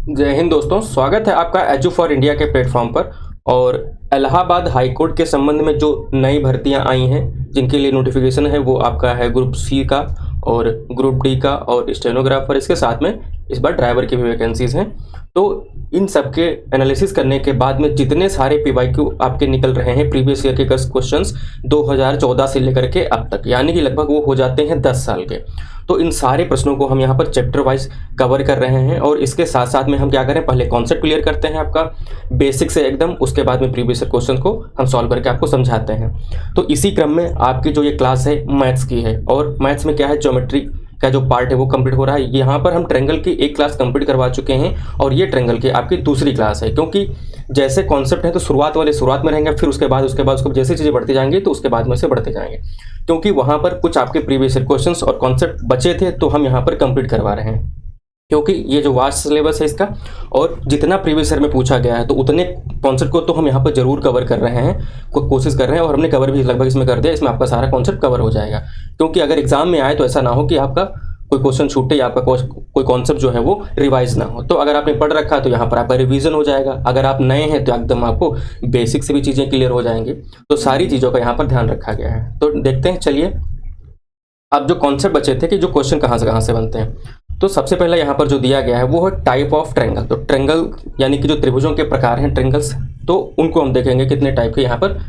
जय हिंद दोस्तों, स्वागत है आपका एजू फॉर इंडिया के प्लेटफॉर्म पर। और इलाहाबाद हाई कोर्ट के संबंध में जो नई भर्तियां आई हैं, जिनके लिए नोटिफिकेशन है, वो आपका है ग्रुप सी का और ग्रुप डी का और स्टेनोग्राफर। इसके साथ में इस बार ड्राइवर की भी वैकेंसीज हैं। तो इन सब के एनालिसिस करने के बाद में जितने सारे पीवाईक्यू आपके निकल रहे हैं प्रीवियस ईयर के क्वेश्चंस 2014 से लेकर के अब तक, यानी कि लगभग वो हो जाते हैं 10 साल के। तो इन सारे प्रश्नों को हम यहाँ पर चैप्टर वाइज कवर कर रहे हैं। और इसके साथ साथ में हम क्या करें, पहले कॉन्सेप्ट क्लियर करते हैं आपका बेसिक से एकदम, उसके बाद में प्रीवियस ईयर क्वेश्चन को हम सॉल्व करके आपको समझाते हैं। तो इसी क्रम में आपकी जो ये क्लास है मैथ्स की है, और मैथ्स में क्या है, ज्योमेट्री का जो पार्ट है वो कंप्लीट हो रहा है। यहाँ पर हम ट्रेंगल की एक क्लास कंप्लीट करवा चुके हैं और ये ट्रेंगल की आपकी दूसरी क्लास है। क्योंकि जैसे कॉन्सेप्ट है तो शुरुआत वाले शुरुआत में रहेंगे, फिर उसके बाद उसको जैसे चीज़ें बढ़ती जाएंगी तो उसके बाद में से बढ़ते जाएंगे। क्योंकि वहाँ पर कुछ आपके प्रीवियस ईयर क्वेश्चंस और कॉन्सेप्ट बचे थे, तो हम यहाँ पर कंप्लीट करवा रहे हैं। क्योंकि ये जो वास्ट सिलेबस है इसका, और जितना प्रीवियस ईयर में पूछा गया है, तो उतने कॉन्सेप्ट को तो हम यहाँ पर जरूर कवर कर रहे हैं, कोशिश कर रहे हैं, और हमने कवर भी लगभग इसमें कर दिया। इसमें आपका सारा कॉन्सेप्ट कवर हो जाएगा। क्योंकि अगर एग्जाम में आए तो ऐसा ना हो कि आपका कोई क्वेश्चन छूटे या आपका कोई कॉन्सेप्ट जो है वो रिवाइज ना हो। तो अगर आपने पढ़ रखा है तो यहाँ पर आपका रिवीजन हो जाएगा। अगर आप नए हैं तो एकदम आपको बेसिक से भी चीज़ें क्लियर हो जाएंगी। तो सारी चीज़ों का यहाँ पर ध्यान रखा गया है। तो देखते हैं, चलिए। अब जो कॉन्सेप्ट बचे थे कि जो क्वेश्चन कहाँ से बनते हैं, तो सबसे पहला यहाँ पर जो दिया गया है वो है टाइप ऑफ ट्रेंगल। तो ट्रेंगल यानी कि जो त्रिभुजों के प्रकार हैं ट्रेंगल्स, तो उनको हम देखेंगे कितने टाइप के यहाँ पर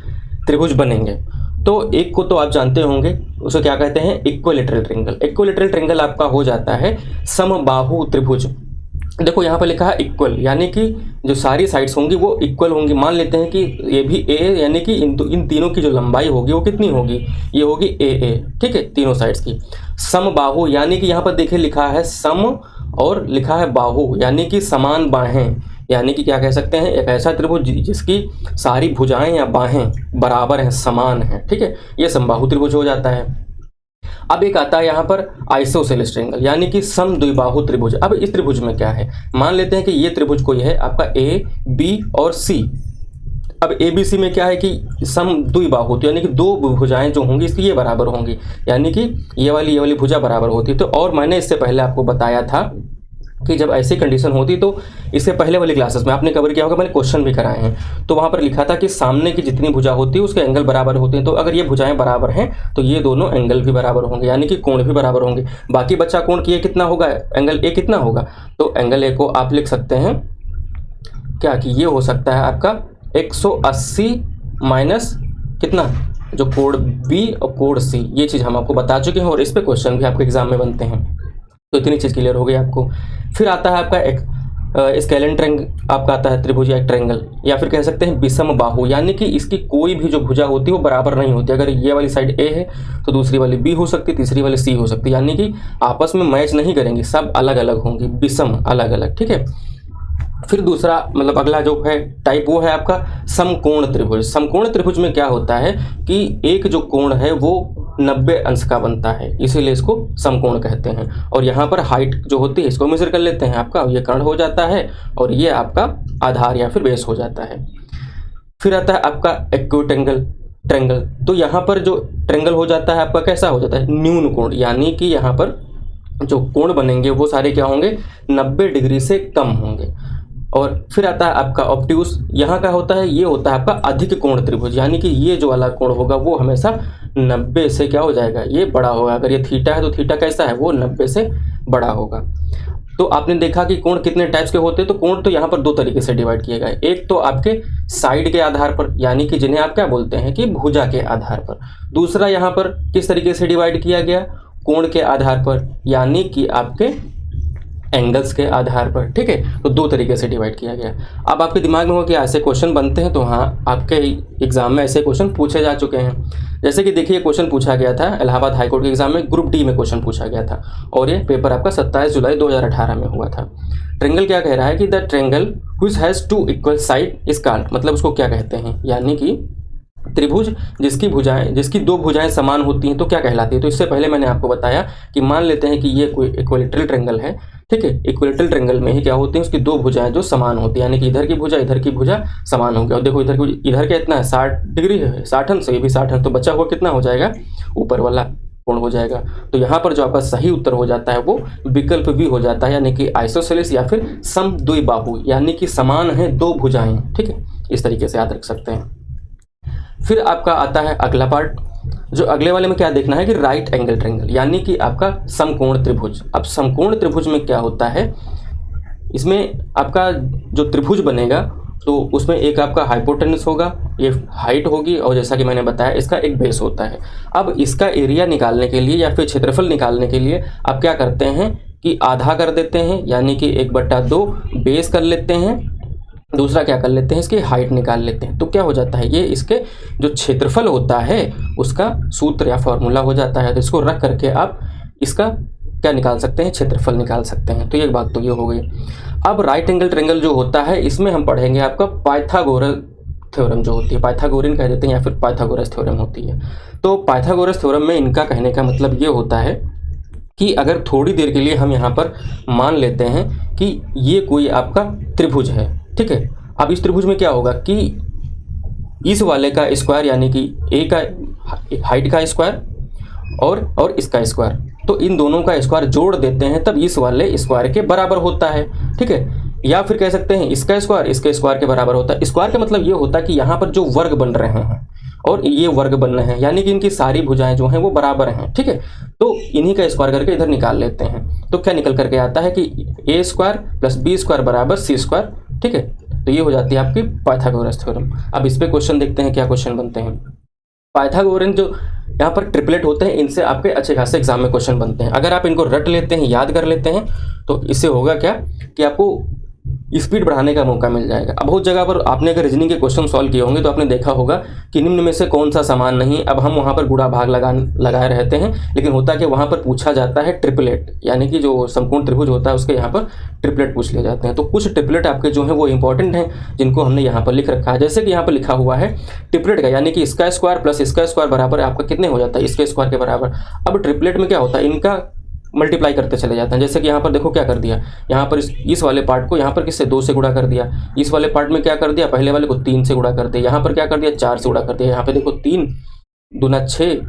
त्रिभुज बनेंगे। तो एक को तो आप जानते होंगे, उसे क्या कहते हैं, इक्विलैटरल ट्रेंगल। इक्विलैटरल ट्रेंगल आपका हो जाता है समबाहु त्रिभुज। देखो यहाँ पर लिखा है इक्वल, यानी कि जो सारी साइड्स होंगी वो इक्वल होंगी। मान लेते हैं कि ये भी ए, यानी कि इन तीनों की जो लंबाई होगी वो कितनी होगी, ये होगी ए, ठीक है, तीनों साइड्स की। समबाहु यानी कि यहाँ पर देखिए लिखा है सम और लिखा है बाहु, यानी कि समान बाहें। यानी कि क्या कह सकते हैं, एक ऐसा त्रिभुज जिसकी सारी भुजाएं या बाहें बराबर हैं, समान हैं, ठीक है, ये समबाहु त्रिभुज हो जाता है। अब एक आता है यहाँ पर आइसोसेलेस ट्रेंगल, यानी कि सम द्विबाहु त्रिभुज। अब इस त्रिभुज में क्या है, मान लेते हैं कि ये त्रिभुज कोई है आपका ए, बी और सी। अब ए बी सी में क्या है कि सम द्विबाहु, तो यानी कि दो भुजाएं जो होंगी इसकी ये बराबर होंगी, यानी कि ये वाली भुजा बराबर होती। तो और मैंने इससे पहले आपको बताया था कि जब ऐसी कंडीशन होती तो इससे पहले वाली क्लासेस में आपने कवर किया होगा, मैंने क्वेश्चन भी कराए हैं। तो वहाँ पर लिखा था कि सामने की जितनी भुजा होती है उसके एंगल बराबर होते हैं। तो अगर ये भुजाएं बराबर हैं तो ये दोनों एंगल भी बराबर होंगे, यानी कि कोण भी बराबर होंगे। बाकी बच्चा कोण की ये कितना होगा, एंगल ए कितना होगा, तो एंगल ए को आप लिख सकते हैं क्या कि ये हो सकता है आपका 180 माइनस कितना, जो कोण बी और कोण सी, ये चीज़ हम आपको बता चुके हैं और इस पर क्वेश्चन भी आपके एग्जाम में बनते हैं। तो इतनी चीज़ क्लियर हो गई आपको। फिर आता है आपका एक स्केलेन ट्रेंगल, आपका आता है त्रिभुज या एक ट्रेंगल, या फिर कह सकते हैं विषम बाहु, यानी कि इसकी कोई भी जो भुजा होती है वो बराबर नहीं होती। अगर ये वाली साइड ए है तो दूसरी वाली बी हो सकती है, तीसरी वाली सी हो सकती है, यानी कि आपस में मैच नहीं करेंगी, सब अलग अलग होंगी, विषम अलग अलग, ठीक है। फिर दूसरा मतलब अगला जो है टाइप वो है आपका समकोण त्रिभुज। समकोण त्रिभुज में क्या होता है कि एक जो कोण है वो 90 अंश का बनता है, इसीलिए इसको समकोण कहते हैं। और यहाँ पर हाइट जो होती है इसको मेजर कर लेते हैं, आपका ये कर्ण हो जाता है और ये आपका आधार या फिर बेस हो जाता है। फिर आता है आपका एक्विटेंगल ट्रेंगल। तो यहाँ पर जो ट्रेंगल हो जाता है आपका कैसा हो जाता है, न्यून कोण, यानी कि यहाँ पर जो कोण बनेंगे वो सारे क्या होंगे, 90 डिग्री से कम होंगे। और फिर आता है आपका ऑब्ट्यूस। यहाँ का होता है, ये होता है आपका अधिक कोण त्रिभुज, यानी कि ये जो वाला कोण होगा वो हमेशा 90 से क्या हो जाएगा, ये बड़ा होगा। अगर ये थीटा है तो थीटा कैसा है, वो 90 से बड़ा होगा। तो आपने देखा कि कोण कितने टाइप्स के होते हैं। तो कोण तो यहाँ पर दो तरीके से डिवाइड किए गए, एक तो आपके साइड के आधार पर, यानी कि जिन्हें आप क्या बोलते हैं कि भुजा के आधार पर। दूसरा यहाँ पर किस तरीके से डिवाइड किया गया, कोण के आधार पर, यानी कि आपके एंगल्स के आधार पर, ठीक है। तो दो तरीके से डिवाइड किया गया। अब आपके दिमाग में हो कि ऐसे क्वेश्चन बनते हैं, तो हाँ, आपके एग्जाम में ऐसे क्वेश्चन पूछे जा चुके हैं। जैसे कि देखिए क्वेश्चन पूछा गया था इलाहाबाद हाई कोर्ट के एग्जाम में, ग्रुप डी में क्वेश्चन पूछा गया था और ये पेपर आपका 27 जुलाई 2018 में हुआ था। ट्रेंगल क्या कह रहा है कि the triangle which has two equal side is called, मतलब उसको क्या कहते हैं, यानी कि त्रिभुज जिसकी दो भुजाएं समान होती हैं तो क्या कहलाती है। तो इससे पहले मैंने आपको बताया कि मान लेते हैं कि ये कोई इक्विलैटरल ट्रेंगल है, ठीक है। इक्विलैटरल ट्रेंगल में ही क्या होती है, उसकी दो भुजाएं जो समान होती है, यानी कि इधर की भुजा समान होगी। और देखो इधर का इतना है 60 डिग्री है, 60 अंश, ये भी 60 अंश, तो बचा हुआ कितना हो जाएगा, ऊपर वाला कोण हो जाएगा। तो यहाँ पर जो आपका सही उत्तर हो जाता है वो विकल्प बी हो जाता है, यानी कि आइसोसेलेस या फिर समद्विबाहु, यानी कि समान है दो भुजाएं। ठीक है, इस तरीके से याद रख सकते हैं। फिर आपका आता है अगला पार्ट, जो अगले वाले में क्या देखना है कि राइट एंगल ट्रायंगल, यानी कि आपका समकोण त्रिभुज। अब समकोण त्रिभुज में क्या होता है, इसमें आपका जो त्रिभुज बनेगा तो उसमें एक आपका हाइपोटेनस होगा, ये हाइट होगी, और जैसा कि मैंने बताया इसका एक बेस होता है। अब इसका एरिया निकालने के लिए या फिर क्षेत्रफल निकालने के लिए आप क्या करते हैं कि आधा कर देते हैं, यानी कि 1/2 बेस कर लेते हैं, दूसरा क्या कर लेते हैं इसकी हाइट निकाल लेते हैं। तो क्या हो जाता है, ये इसके जो क्षेत्रफल होता है उसका सूत्र या फॉर्मूला हो जाता है। तो इसको रख करके आप इसका क्या निकाल सकते हैं, क्षेत्रफल निकाल सकते हैं। तो ये बात तो ये हो गई। अब राइट एंगल ट्रायंगल जो होता है इसमें हम पढ़ेंगे आपका पाइथागोरस थ्योरम जो होती है, पाइथागोरियन कह देते हैं या फिर पाइथागोरस थ्योरम होती है। तो पाइथागोरस थ्योरम में इनका कहने का मतलब ये होता है कि अगर थोड़ी देर के लिए हम यहाँ पर मान लेते हैं कि ये कोई आपका त्रिभुज है, ठीक है। अब इस त्रिभुज में क्या होगा कि इस वाले का स्क्वायर, यानी कि ए का हाइट का स्क्वायर और इसका स्क्वायर, तो इन दोनों का स्क्वायर जोड़ देते हैं तब इस वाले स्क्वायर के बराबर होता है, ठीक है। या फिर कह सकते हैं इसका स्क्वायर इसके स्क्वायर के बराबर होता है। स्क्वायर का मतलब ये होता है कि यहाँ पर जो वर्ग बन रहे हैं और ये वर्ग बन रहे हैं, यानी कि इनकी सारी भुजाएं जो हैं वो बराबर हैं, ठीक है। तो इन्हीं का स्क्वायर करके इधर निकाल लेते हैं। तो क्या निकल करके आता है कि ए स्क्वायर प्लस बी स्क्वायर बराबर सी स्क्वायर, ठीक है। तो ये हो जाती है आपकी पाइथागोरस थ्योरम। अब इस पे क्वेश्चन देखते हैं क्या क्वेश्चन बनते हैं। पाइथागोरन जो यहाँ पर ट्रिपलेट होते हैं, इनसे आपके अच्छे खासे एग्जाम में क्वेश्चन बनते हैं। अगर आप इनको रट लेते हैं, याद कर लेते हैं, तो इससे होगा क्या कि आपको स्पीड बढ़ाने का मौका मिल जाएगा। अब बहुत जगह पर आपने अगर रीजनिंग के क्वेश्चन सॉल्व किए होंगे तो आपने देखा होगा कि निम्न में से कौन सा समान नहीं। अब हम वहाँ पर गुणा भाग लगाए रहते हैं, लेकिन होता कि वहाँ पर पूछा जाता है ट्रिपलेट, यानी कि जो समकोण त्रिभुज होता है उसके यहाँ पर ट्रिपलेट पूछ लिए जाते हैं। तो कुछ ट्रिपलेट आपके जो हैं वो इंपॉर्टेंट हैं, जिनको हमने यहाँ पर लिख रखा है। जैसे कि यहाँ पर लिखा हुआ है ट्रिपलेट का, यानी कि इसका स्क्वायर प्लस इसका स्क्वायर बराबर आपका कितने हो जाता है, इसके स्क्वायर के बराबर। अब ट्रिपलेट में क्या होता है, इनका मल्टीप्लाई करते चले जाते हैं। जैसे कि यहाँ पर देखो क्या कर दिया, यहाँ पर इस वाले पार्ट को यहाँ पर किससे 2 से गुणा कर दिया, इस वाले पार्ट में क्या कर दिया, पहले वाले को 3 से गुणा कर दिया, यहाँ पर क्या कर दिया 4 से गुणा कर दिया। यहाँ पे देखो 3 दूना 6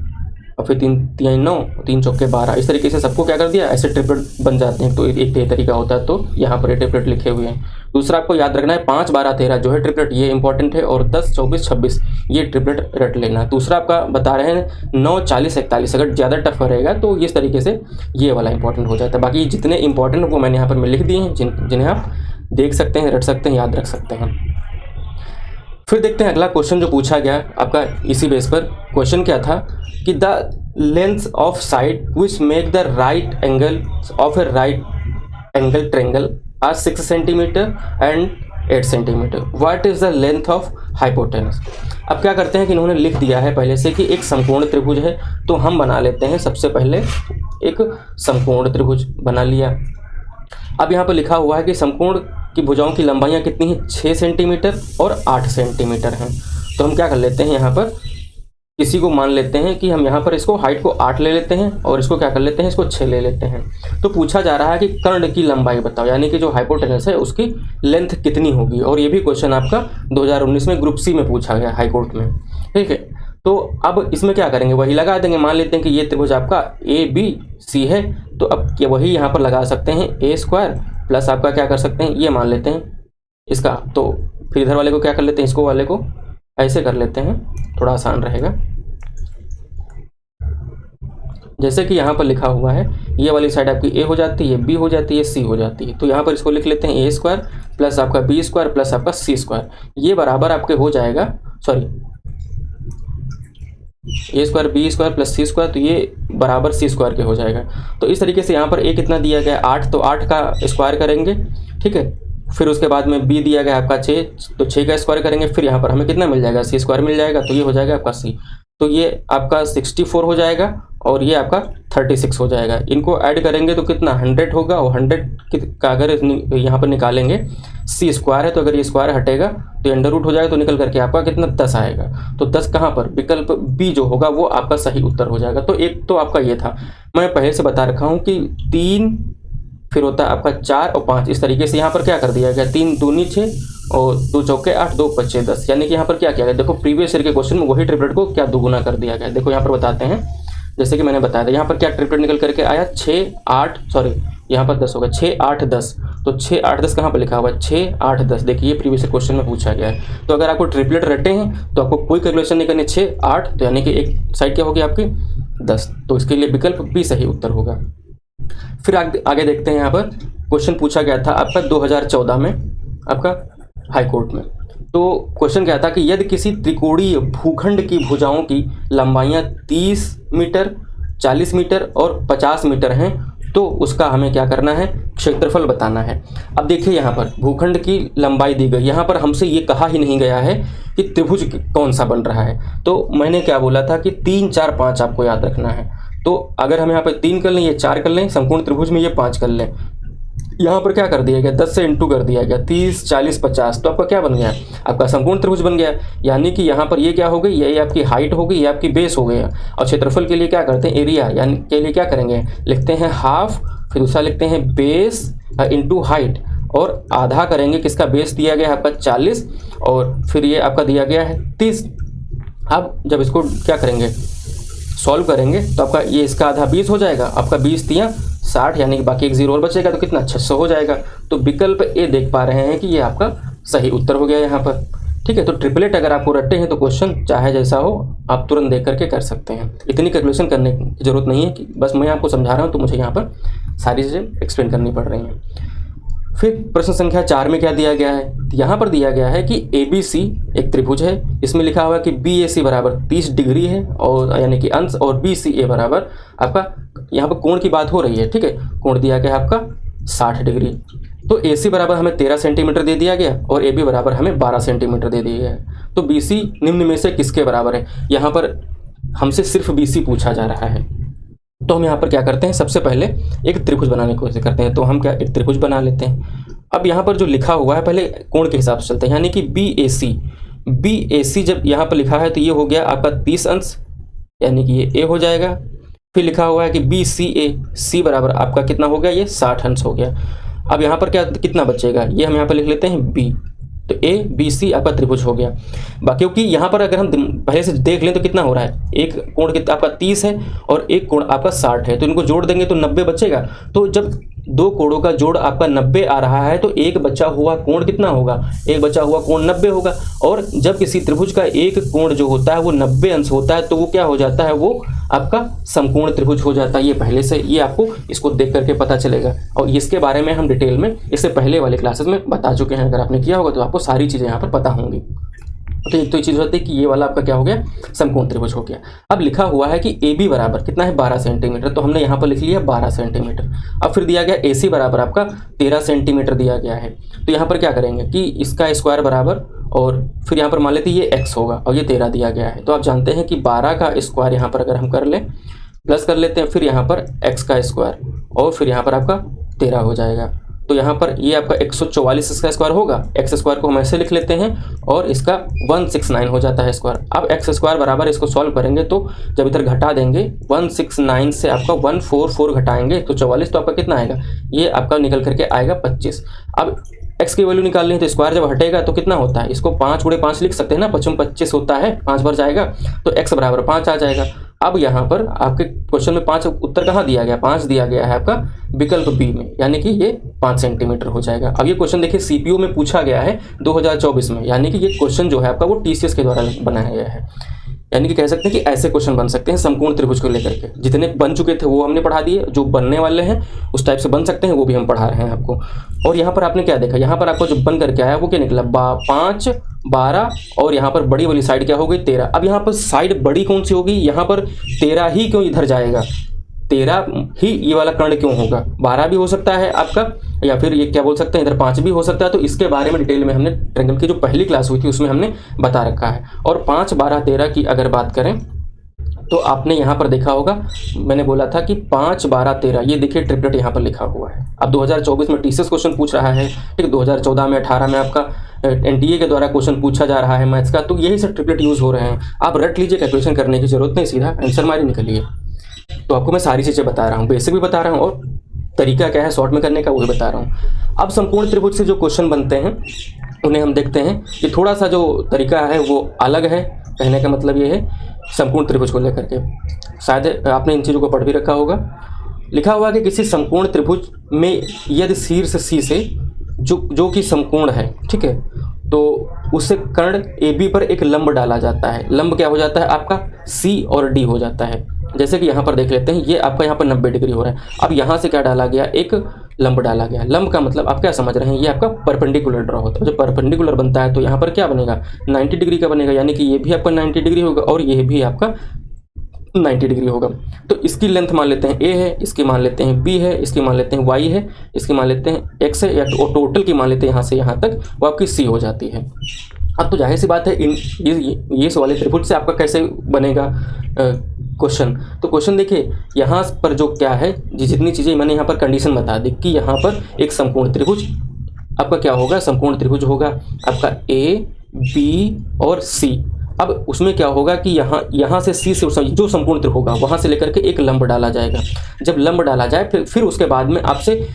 और फिर 3 3 9 3 चौके 12, इस तरीके से सबको क्या कर दिया, ऐसे ट्रिपलेट बन जाते हैं। तो एक तरीका होता है, तो यहाँ पर ये ट्रिपलेट लिखे हुए हैं। दूसरा आपको याद रखना है 5 12 13 जो है ट्रिपलेट, ये इंपॉर्टेंट है, और 10 24 26 ये ट्रिपलेट रट लेना। दूसरा आपका बता रहे हैं 9 40 41, अगर ज़्यादा टफ रहेगा तो इस तरीके से ये वाला इंपॉर्टेंट हो जाता है। बाकी जितने इंपॉर्टेंट वो मैंने यहाँ पर लिख दिए हैं, जिन्हें आप देख सकते हैं, रट सकते हैं, याद रख सकते हैं। फिर देखते हैं अगला क्वेश्चन जो पूछा गया आपका इसी बेस पर। क्वेश्चन क्या था कि the length of side which make the right angle of a right angle triangle are 6 centimetre and 8 centimetre, what is the length of hypotenuse. अब क्या करते हैं कि इन्होंने लिख दिया है पहले से कि एक समकोण त्रिभुज है, तो हम बना लेते हैं सबसे पहले एक समकोण त्रिभुज बना लिया। अब यहाँ पर लिखा हुआ है कि समकोण की भुजाओं की लंबाइयाँ कितनी हैं, 6 सेंटीमीटर और 8 सेंटीमीटर हैं। तो हम क्या कर लेते हैं, यहाँ पर किसी को मान लेते हैं कि हम यहाँ पर इसको हाइट को 8 ले लेते हैं और इसको क्या कर लेते हैं, इसको 6 ले लेते हैं। तो पूछा जा रहा है कि कर्ण की लंबाई बताओ, यानी कि जो हाइपोटेनस है उसकी लेंथ कितनी होगी। और ये भी क्वेश्चन आपका 2019 में ग्रुप सी में पूछा गया हाई कोर्ट में, ठीक है। तो अब इसमें क्या करेंगे, वही लगा देंगे। मान लेते हैं कि ये त्रिभुज आपका ABC है, तो अब वही यहाँ पर लगा सकते हैं A स्क्वायर प्लस आपका क्या कर सकते हैं, ये मान लेते हैं इसका। तो फिर इधर वाले को क्या कर लेते हैं, इसको वाले को ऐसे कर लेते हैं, थोड़ा आसान रहेगा। जैसे कि यहाँ पर लिखा हुआ है, ये वाली साइड आपकी A हो जाती है, B हो जाती है, C हो जाती है। तो यहाँ पर इसको लिख लेते हैं A स्क्वायर प्लस आपका B स्क्वायर प्लस आपका C स्क्वायर, ये बराबर आपके हो जाएगा, sorry A square B square plus C square, तो ये बराबर C स्क्वायर के हो जाएगा। तो इस तरीके से यहाँ पर A कितना दिया गया 8, तो 8 का स्क्वायर करेंगे, ठीक है। फिर उसके बाद में B दिया गया आपका 6, तो 6 का स्क्वायर करेंगे। फिर यहाँ पर हमें कितना मिल जाएगा, C स्क्वायर मिल जाएगा, तो ये हो जाएगा आपका C। तो ये आपका 64 हो जाएगा और ये आपका 36 हो जाएगा। इनको ऐड करेंगे तो कितना 100 होगा, और 100 का अगर यहाँ पर निकालेंगे C स्क्वायर है, तो अगर ये स्क्वायर हटेगा तो अंडर रूट हो जाएगा, तो निकल करके आपका कितना 10 आएगा। तो 10 कहाँ पर, विकल्प B जो होगा वो आपका सही उत्तर हो जाएगा। तो एक तो आपका ये था, मैं पहले से बता रखा हूँ कि 3 फिर होता है आपका 4 और 5, इस तरीके से यहाँ पर क्या कर दिया गया, 3 दूनी 6 और 2 चौके 8 2 पच्चे 10, यानी कि यहाँ पर क्या किया गया, देखो प्रीवियस ईयर के क्वेश्चन में वही ट्रिपलेट को क्या दोगुना कर दिया गया। देखो यहाँ पर बताते हैं, जैसे कि मैंने बताया था, यहाँ पर क्या ट्रिपलेट निकल करके आया 6 8, सॉरी यहाँ पर 10 होगा, 6 8 10। तो 6 8 10 कहाँ पर लिखा हुआ है, 6 8 10। देखिए प्रीवियस क्वेश्चन में पूछा गया है। तो अगर आपको ट्रिपलेट रटे हैं तो आपको कोई कैलकुलेशन नहीं करनी, 6 8, तो यानी कि एक साइड क्या होगी आपकी 10। तो इसके लिए विकल्प बी सही उत्तर होगा। फिर आगे देखते हैं। यहाँ पर क्वेश्चन पूछा गया था आपका 2014 में आपका हाई कोर्ट में। तो क्वेश्चन क्या था कि यदि किसी त्रिकोणीय भूखंड की भुजाओं की लंबाइयाँ 30 मीटर, 40 मीटर और 50 मीटर हैं तो उसका हमें क्या करना है, क्षेत्रफल बताना है। अब देखिए यहाँ पर भूखंड की लंबाई दी गई, यहाँ पर हमसे ये कहा ही नहीं गया है कि त्रिभुज कौन सा बन रहा है। तो मैंने क्या बोला था कि 3 4 5 आपको याद रखना है। तो अगर हम यहाँ पर 3 कर लें, ये 4 कर लें, संपूर्ण त्रिभुज में ये 5 कर लें, यहाँ पर क्या कर दिया गया 10 से इंटू कर दिया गया, 30 40 50। तो आपका क्या बन गया, आपका संपूर्ण त्रिभुज बन गया। यानी कि यहाँ पर ये क्या हो गई, ये आपकी हाइट हो गई, ये आपकी बेस हो गया। और क्षेत्रफल के लिए क्या करते हैं, एरिया यानी के लिए क्या करेंगे, लिखते हैं हाफ, फिर दूसरा लिखते हैं बेस इंटू हाइट, और आधा करेंगे किसका, बेस दिया गया है आपका 40 और फिर ये आपका दिया गया है 30। अब जब इसको क्या करेंगे, सॉल्व करेंगे तो आपका ये इसका आधा 20 हो जाएगा, आपका 20 3 60, यानी कि बाकी एक जीरो और बचेगा तो कितना 600 हो जाएगा। तो विकल्प ए देख पा रहे हैं कि ये आपका सही उत्तर हो गया यहाँ पर। ठीक है, तो ट्रिपलेट अगर आपको रट्टे हैं तो क्वेश्चन चाहे जैसा हो आप तुरंत देख करके कर सकते हैं। इतनी कैलकुलेशन करने की जरूरत नहीं है कि बस मैं आपको समझा रहा हूँ तो मुझे यहाँ पर सारी चीज़ें एक्सप्लेन करनी पड़ रही हैं। फिर प्रश्न संख्या 4 में क्या दिया गया है, यहाँ पर दिया गया है कि ABC एक त्रिभुज है, इसमें लिखा हुआ है कि BAC बराबर 30 डिग्री है, और यानी कि अंश, और BCA बराबर आपका, यहाँ पर कोण की बात हो रही है। ठीक है, कोण दिया गया है आपका 60 डिग्री। तो AC बराबर हमें 13 सेंटीमीटर दे दिया गया और AB बराबर हमें 12 सेंटीमीटर दे दिया गया है। तो BC निम्न में से किसके बराबर है, यहाँ पर हमसे सिर्फ BC पूछा जा रहा है। तो हम यहाँ पर क्या करते हैं, सबसे पहले एक त्रिभुज बनाने की कोशिश करते हैं। तो हम क्या एक त्रिभुज बना लेते हैं। अब यहाँ पर जो लिखा हुआ है पहले कोण के हिसाब से चलते हैं, यानी कि BAC जब यहाँ पर लिखा है तो ये हो गया आपका 30 अंश, यानी कि ये A हो जाएगा। फिर लिखा हुआ है कि BCA बराबर आपका कितना हो गया, ये 60 अंश हो गया। अब यहाँ पर क्या कितना बचेगा, ये हम यहाँ पर लिख लेते हैं B। तो ABC आपका त्रिभुज हो गया। बाकी क्योंकि यहाँ पर अगर हम पहले से देख लें तो कितना हो रहा है, एक कोण कितना आपका 30 है और एक कोण आपका 60 है, तो इनको जोड़ देंगे तो 90 बचेगा। तो जब दो कोणों का जोड़ आपका 90 आ रहा है तो एक बचा हुआ कोण कितना होगा, एक बचा हुआ कोण 90 होगा। और जब किसी त्रिभुज का एक कोण जो होता है वो 90 अंश होता है तो वो क्या हो जाता है, वो आपका समकोण त्रिभुज हो जाता है। ये पहले से ये आपको इसको देख करके पता चलेगा, और इसके बारे में हम डिटेल में इससे पहले वाले क्लासेस में बता चुके हैं। अगर आपने किया होगा तो आपको सारी चीज़ें यहाँ पर पता होंगी। तो एक तो ये चीज़ होती है कि ये वाला आपका क्या हो गया, समकोण त्रिभुज हो गया। अब लिखा हुआ है कि AB बराबर कितना है, 12 सेंटीमीटर, तो हमने यहाँ पर लिख लिया 12 सेंटीमीटर। अब फिर दिया गया AC बराबर आपका 13 सेंटीमीटर दिया गया है। तो यहाँ पर क्या करेंगे कि इसका स्क्वायर बराबर, और फिर यहाँ पर मान लेते ये x होगा और ये 13 दिया गया है। तो आप जानते हैं कि 12 का स्क्वायर यहाँ पर अगर हम कर लें, प्लस कर लेते हैं, फिर यहाँ पर x का स्क्वायर और फिर यहाँ पर आपका 13 हो जाएगा। तो यहाँ पर ये आपका 144 इसका स्क्वायर होगा, एक्स स्क्वायर को हम ऐसे लिख लेते हैं, और इसका 169 हो जाता है स्क्वायर। अब एक्स स्क्वायर बराबर इसको सॉल्व करेंगे तो जब इधर घटा देंगे 169 से आपका 144 घटाएंगे तो 44, तो आपका कितना आएगा, ये आपका निकल करके आएगा 25। अब x की वैल्यू निकालनी है तो स्क्वायर जब हटेगा तो कितना होता है, इसको 5 गुणे 5 लिख सकते हैं ना, 25 होता है, 5 बार जाएगा तो x बराबर 5 आ जाएगा। अब यहाँ पर आपके क्वेश्चन में 5 उत्तर कहाँ दिया गया, 5 दिया गया है आपका विकल्प बी में, यानी कि ये 5 सेंटीमीटर हो जाएगा। अब ये क्वेश्चन देखिए सीपीयू में पूछा गया है 2024 में, यानी कि ये क्वेश्चन जो है आपका वो टीसीएस के द्वारा बनाया गया है। यानी कि कह सकते हैं कि ऐसे क्वेश्चन बन सकते हैं समकोण त्रिभुज को लेकर के। जितने बन चुके थे वो हमने पढ़ा दिए, जो बनने वाले हैं उस टाइप से बन सकते हैं वो भी हम पढ़ा रहे हैं आपको। और यहाँ पर आपने क्या देखा, यहाँ पर आपको जो बन करके आया वो क्या निकला, 5 12, और यहाँ पर बड़ी वाली साइड क्या हो गई 13। अब यहाँ पर साइड बड़ी कौन सी होगी, यहाँ पर 13 ही क्यों इधर जाएगा, 13 ही ये वाला कर्ण क्यों होगा, 12 भी हो सकता है आपका, या फिर ये क्या बोल सकते हैं इधर 5 भी हो सकता है। तो इसके बारे में डिटेल में हमने ट्रायंगल की जो पहली क्लास हुई थी उसमें हमने बता रखा है। और 5 12 13 की अगर बात करें तो आपने यहाँ पर देखा होगा, मैंने बोला था कि 5 12 13, ये देखिए ट्रिपलेट यहाँ पर लिखा हुआ है। अब 2024 में टीसीएस क्वेश्चन पूछ रहा है, ठीक है, 2014 में 18 में आपका एनटीए के द्वारा क्वेश्चन पूछा जा रहा है मैथ्स का, तो यही सब ट्रिपलेट यूज़ हो रहे हैं। आप रट लीजिए, कैलकुलेशन करने की जरूरत नहीं, सीधा आंसर मारी निकलिए। तो आपको मैं सारी चीज़ें बता रहा हूँ, बेसिक भी बता रहा हूँ और तरीका क्या है शॉर्ट में करने का वो भी बता रहा हूँ। अब समकोण त्रिभुज से जो क्वेश्चन बनते हैं उन्हें हम देखते हैं कि थोड़ा सा जो तरीका है वो अलग है। कहने का मतलब ये है समकोण त्रिभुज को लेकर के। शायद आपने इन चीज़ों को पढ़ भी रखा होगा। लिखा हुआ है कि किसी समकोण त्रिभुज में यदि शीर्ष सी से जो कि समकोण है, ठीक है, तो उससे कर्ण ए बी पर एक लंब डाला जाता है। लंब क्या हो जाता है आपका सी और डी हो जाता है। जैसे कि यहाँ पर देख लेते हैं, ये आपका यहाँ पर 90 डिग्री हो रहा है। अब यहाँ से क्या डाला गया, एक लंब डाला गया। लंब का मतलब आप क्या समझ रहे हैं, ये आपका परपेंडिकुलर ड्रॉ होता है। जब परपेंडिकुलर बनता है तो यहाँ पर क्या बनेगा, 90 डिग्री का बनेगा, यानी कि ये भी आपका 90 डिग्री होगा और ये भी आपका 90 डिग्री होगा। तो इसकी लेंथ मान लेते हैं ए है, इसकी मान लेते हैं बी है, इसकी मान लेते हैं वाई है, इसकी मान लेते हैं एक्स है, या टोटल की मान लेते हैं यहाँ से यहाँ तक, वो आपकी सी हो जाती है। अब तो जाहिर सी बात है ये वाले त्रिभुज से आपका कैसे बनेगा क्वेश्चन। तो क्वेश्चन देखिए यहाँ पर जो क्या है, जितनी चीज़ें मैंने यहाँ पर कंडीशन बता दी कि यहाँ पर एक समकोण त्रिभुज आपका क्या होगा, समकोण त्रिभुज होगा आपका ए बी और सी। अब उसमें क्या होगा कि यहाँ से सी से जो समकोण त्रिभुज होगा वहाँ से लेकर के एक लंब डाला जाएगा। जब लंब डाला जाए फिर उसके बाद में आपसे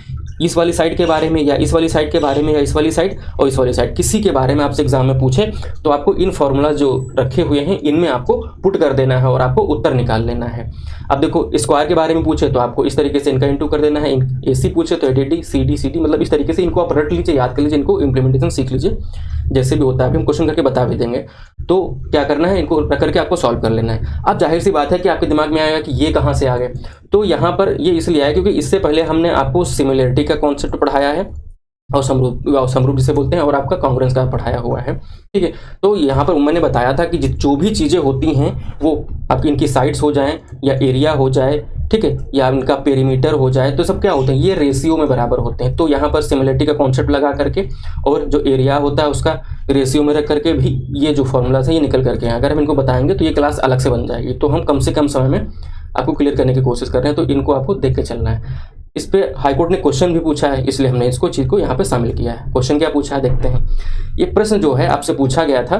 इस वाली साइड के बारे में या इस वाली साइड के बारे में या इस वाली साइड और इस वाली साइड किसी के बारे में आपसे एग्जाम में पूछे तो आपको इन फॉर्मूला जो रखे हुए हैं इनमें आपको पुट कर देना है और आपको उत्तर निकाल लेना है। अब देखो स्क्वायर के बारे में पूछे तो आपको इस तरीके से इनका इंटू कर देना है। ए सी पूछे तो एडी सी डी मतलब इस तरीके से इनको आप रट लीजिए, याद कर लीजिए, इनको इम्प्लीमेंटेशन सीख लीजिए। जैसे भी होता है अभी हम क्वेश्चन करके बता भी देंगे। तो क्या करना है, इनको रख करके आपको सॉल्व कर लेना है। अब जाहिर सी बात है कि आपके दिमाग में आएगा कि ये कहाँ से आ गए। तो यहाँ पर ये इसलिए आया क्योंकि इससे पहले हमने आपको सिमिलरिटी का कॉन्सेप्ट पढ़ाया है और समरूप जिसे बोलते हैं, और आपका कांग्रेंस का पढ़ाया हुआ है, ठीक है। तो यहाँ पर मैंने बताया था कि जो भी चीज़ें होती हैं वो आपकी इनकी साइड्स हो जाएं या एरिया हो जाए, ठीक है, या इनका पेरीमीटर हो जाए, तो सब क्या होते हैं, ये रेशियो में बराबर होते हैं। तो यहाँ पर सिमिलरिटी का कॉन्सेप्ट लगा करके और जो एरिया होता है उसका रेशियो में रख करके भी ये जो फॉर्मूलाज है ये निकल करके हैं। अगर हम इनको बताएंगे तो ये क्लास अलग से बन जाएगी। तो हम कम से कम समय में आपको क्लियर करने की कोशिश कर रहे हैं, तो इनको आपको देख के चलना है। इस पे हाईकोर्ट ने क्वेश्चन भी पूछा है, इसलिए हमने इसको चीज़ को यहाँ पे शामिल किया है। क्वेश्चन क्या पूछा है देखते हैं। ये प्रश्न जो है आपसे पूछा गया था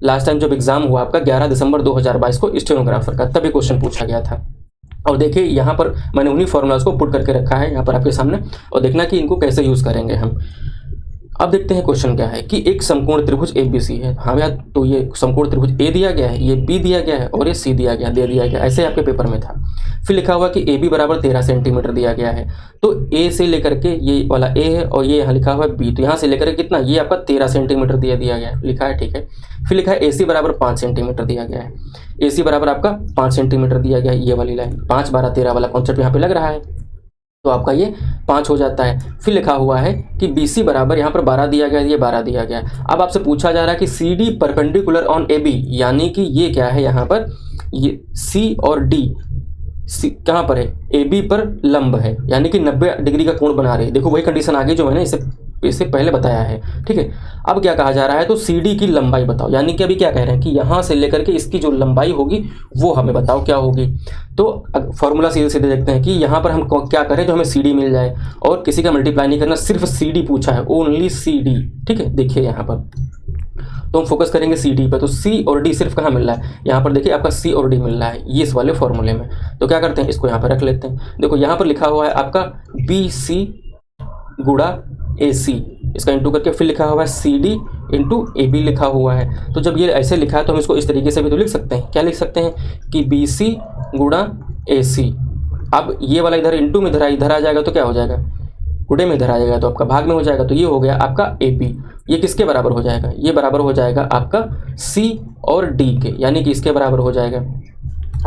लास्ट टाइम जब एग्जाम हुआ आपका 11 दिसंबर 2022 को स्टेनोग्राफर का, तभी क्वेश्चन पूछा गया था। और देखिए यहाँ पर मैंने उन्हीं फॉर्मूलाज को पुट करके रखा है यहाँ पर आपके सामने, और देखना कि इनको कैसे यूज़ करेंगे हम। अब देखते हैं क्वेश्चन क्या है कि एक समकोण त्रिभुज ए बी सी है। हाँ भैया, तो ये समकोण त्रिभुज ए दिया गया है, ये बी दिया गया है और ये सी दिया गया, ऐसे आपके पेपर में था। फिर लिखा हुआ कि ए बी बराबर 13 सेंटीमीटर दिया गया है। तो ए से लेकर के ये वाला ए है और ये यहाँ लिखा हुआ है बी, तो यहाँ से लेकर के कितना, ये आपका 13 सेंटीमीटर दिया गया है, लिखा है, ठीक है। फिर लिखा है ए सी बराबर 5 सेंटीमीटर दिया गया है। ए सी बराबर आपका 5 सेंटीमीटर दिया गया है, ये वाली लाइन 5 12 13 वाला कॉन्सेप्ट यहाँ पे लग रहा है, तो आपका ये 5 हो जाता है। फिर लिखा हुआ है कि बी सी बराबर यहाँ पर 12 दिया गया है, ये 12 दिया गया है। अब आपसे पूछा जा रहा है कि C D perpendicular on A B, यानी कि ये क्या है, यहाँ पर ये सी और डी सी कहाँ पर है, ए बी पर लंब है, यानी कि 90 डिग्री का कोण बना रही है। देखो वही कंडीशन आ गई जो मैंने इससे पहले बताया है, ठीक है। अब क्या कहा जा रहा है, तो सी डी की लंबाई बताओ, यानी कि अभी क्या कह रहे हैं कि यहाँ से लेकर के इसकी जो लंबाई होगी वो हमें बताओ क्या होगी। तो फॉर्मूला सीधे सीधे देखते हैं कि यहाँ पर हम क्या करें जो हमें सी डी मिल जाए, और किसी का मल्टीप्लाई नहीं करना, सिर्फ सी डी पूछा है, ओनली सी डी, ठीक है। देखिए यहाँ पर तो हम फोकस करेंगे सी डी पर। तो सी और डी सिर्फ कहाँ मिल रहा है, यहाँ पर देखिए आपका सी और डी मिल रहा है ये इस वाले फॉर्मूले में। तो क्या करते हैं, इसको यहाँ पर रख लेते हैं। देखो यहाँ पर लिखा हुआ है आपका बी सी गुणा ए सी, इसका इंटू करके फिर लिखा हुआ है C D into A B लिखा हुआ है। तो जब ये ऐसे लिखा है तो हम इसको इस तरीके से भी तो लिख सकते हैं। क्या लिख सकते हैं कि बी सी गुणा ए सी। अब ये वाला इधर इंटू में इधर आ जाएगा तो क्या हो जाएगा, गुणे में इधर आ जाएगा तो आपका भाग में हो जाएगा। तो ये हो गया आपका ए बी। ये किसके बराबर हो जाएगा, ये बराबर हो जाएगा आपका सी और डी के, यानी कि इसके बराबर हो जाएगा।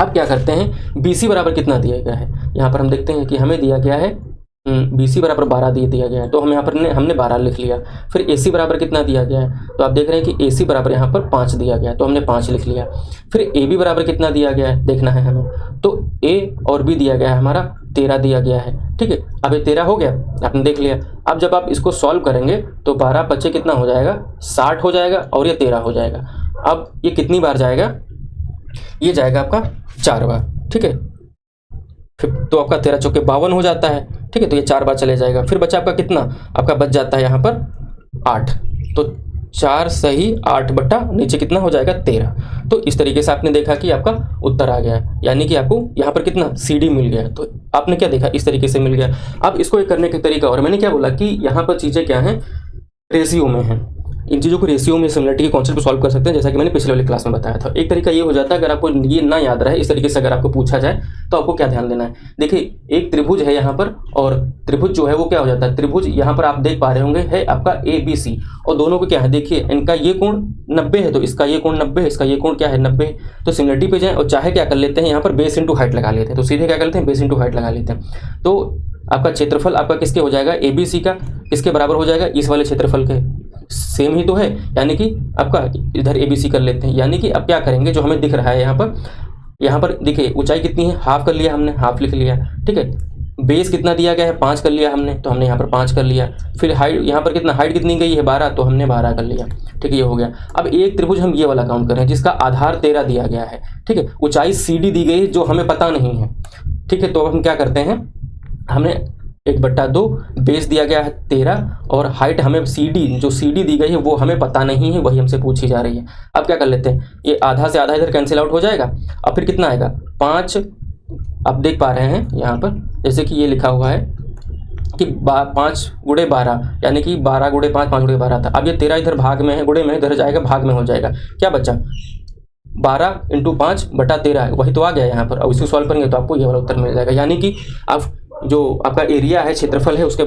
अब क्या करते हैं, बी सी बराबर कितना दिया गया है, यहाँ पर हम देखते हैं कि हमें दिया गया है बी सी बराबर 12 दिया गया है, तो हम यहाँ पर हमने 12 लिख लिया। फिर ए सी बराबर कितना दिया गया है, तो आप देख रहे हैं कि ए सी बराबर यहाँ पर 5 दिया गया है, तो हमने 5 लिख लिया। फिर ए बी बराबर कितना दिया गया है देखना है हमें, तो ए और बी दिया गया है हमारा 13 दिया गया है, ठीक है। अब ये 13 हो गया, आपने देख लिया। अब जब आप इसको सॉल्व करेंगे तो 12 बच्चे कितना हो जाएगा, 60 हो जाएगा और ये 13 हो जाएगा। अब ये कितनी बार जाएगा, ये जाएगा आपका 4 बार, ठीक है। फिर तो आपका 13 चौके 52 हो जाता है, ठीक है। तो ये 4 बार चले जाएगा। फिर बचा आपका कितना, आपका बच जाता है यहाँ पर 8, तो 4 सही 8 बटा नीचे कितना हो जाएगा 13। तो इस तरीके से आपने देखा कि आपका उत्तर आ गया, यानी कि आपको यहाँ पर कितना सी डी मिल गया। तो आपने क्या देखा, इस तरीके से मिल गया। अब इसको एक करने का तरीका, और मैंने क्या बोला कि यहाँ पर चीज़ें क्या हैं, रेशियो में है। इन चीज़ों को रेशियो में सिमिलरिटी के कॉन्सेप्ट को सॉल्व कर सकते हैं, जैसा कि मैंने पिछले वाली क्लास में बताया था। एक तरीका ये हो जाता है, अगर आपको ये ना याद रहे, इस तरीके से अगर आपको पूछा जाए तो आपको क्या ध्यान देना है। देखिए एक त्रिभुज है यहाँ पर, और त्रिभुज जो है वो क्या हो जाता है, त्रिभुज यहाँ पर आप देख पा रहे होंगे है आपका ABC, और दोनों को क्या है, देखिए इनका ये कोण 90 है, तो इसका ये कोण 90 है, इसका ये कोण क्या है 90 है। तो सिमिलरिटी पे जाएं और चाहे क्या कर लेते हैं, यहाँ पर बेस इंटू हाइट लगा लेते हैं, तो सीधे क्या कर लेते हैं, बेस इंटू हाइट लगा लेते हैं। तो आपका क्षेत्रफल आपका किसके हो जाएगा, ABC का किसके बराबर हो जाएगा, इस वाले क्षेत्रफल के, सेम ही तो है, यानी कि आपका इधर ABC कर लेते हैं। यानी कि अब क्या करेंगे, जो हमें दिख रहा है यहाँ पर देखिए ऊंचाई कितनी है, हाफ कर लिया हमने, हाफ लिख लिया, ठीक है। बेस कितना दिया गया है, 5 कर लिया हमने, तो हमने यहाँ पर 5 कर लिया। फिर हाइट यहाँ पर कितना, हाइट कितनी गई है 12, तो हमने 12 कर लिया, ठीक है, ये हो गया। अब एक त्रिभुज हम ये वाला काउंट कर रहे हैं जिसका आधार 13 दिया गया है, ठीक है, ऊंचाई CD दी गई जो हमें पता नहीं है, ठीक है। तो अब हम क्या करते हैं, हमने 1/2 बेस दिया गया है 13, और हाइट हमें जो CD दी गई है वो हमें पता नहीं है, वही हमसे पूछी जा रही है। अब क्या कर लेते हैं, ये आधा से आधा इधर कैंसिल आउट हो जाएगा, अब फिर कितना आएगा 5। आप देख पा रहे हैं यहाँ पर जैसे कि ये लिखा हुआ है कि 5 गुणे 12, यानी कि 12 गुणे 5, 5 गुणे 12 था। अब ये 13 इधर भाग में है, गुणे में इधर जाएगा, भाग में हो जाएगा, क्या बचा 12 × 5/13, वही तो आ गया यहाँ पर। अब इसको सॉल्व करेंगे तो आपको ये वाला उत्तर मिल जाएगा। यानी कि आप जो आपका एरिया है, क्षेत्रफल है, उसके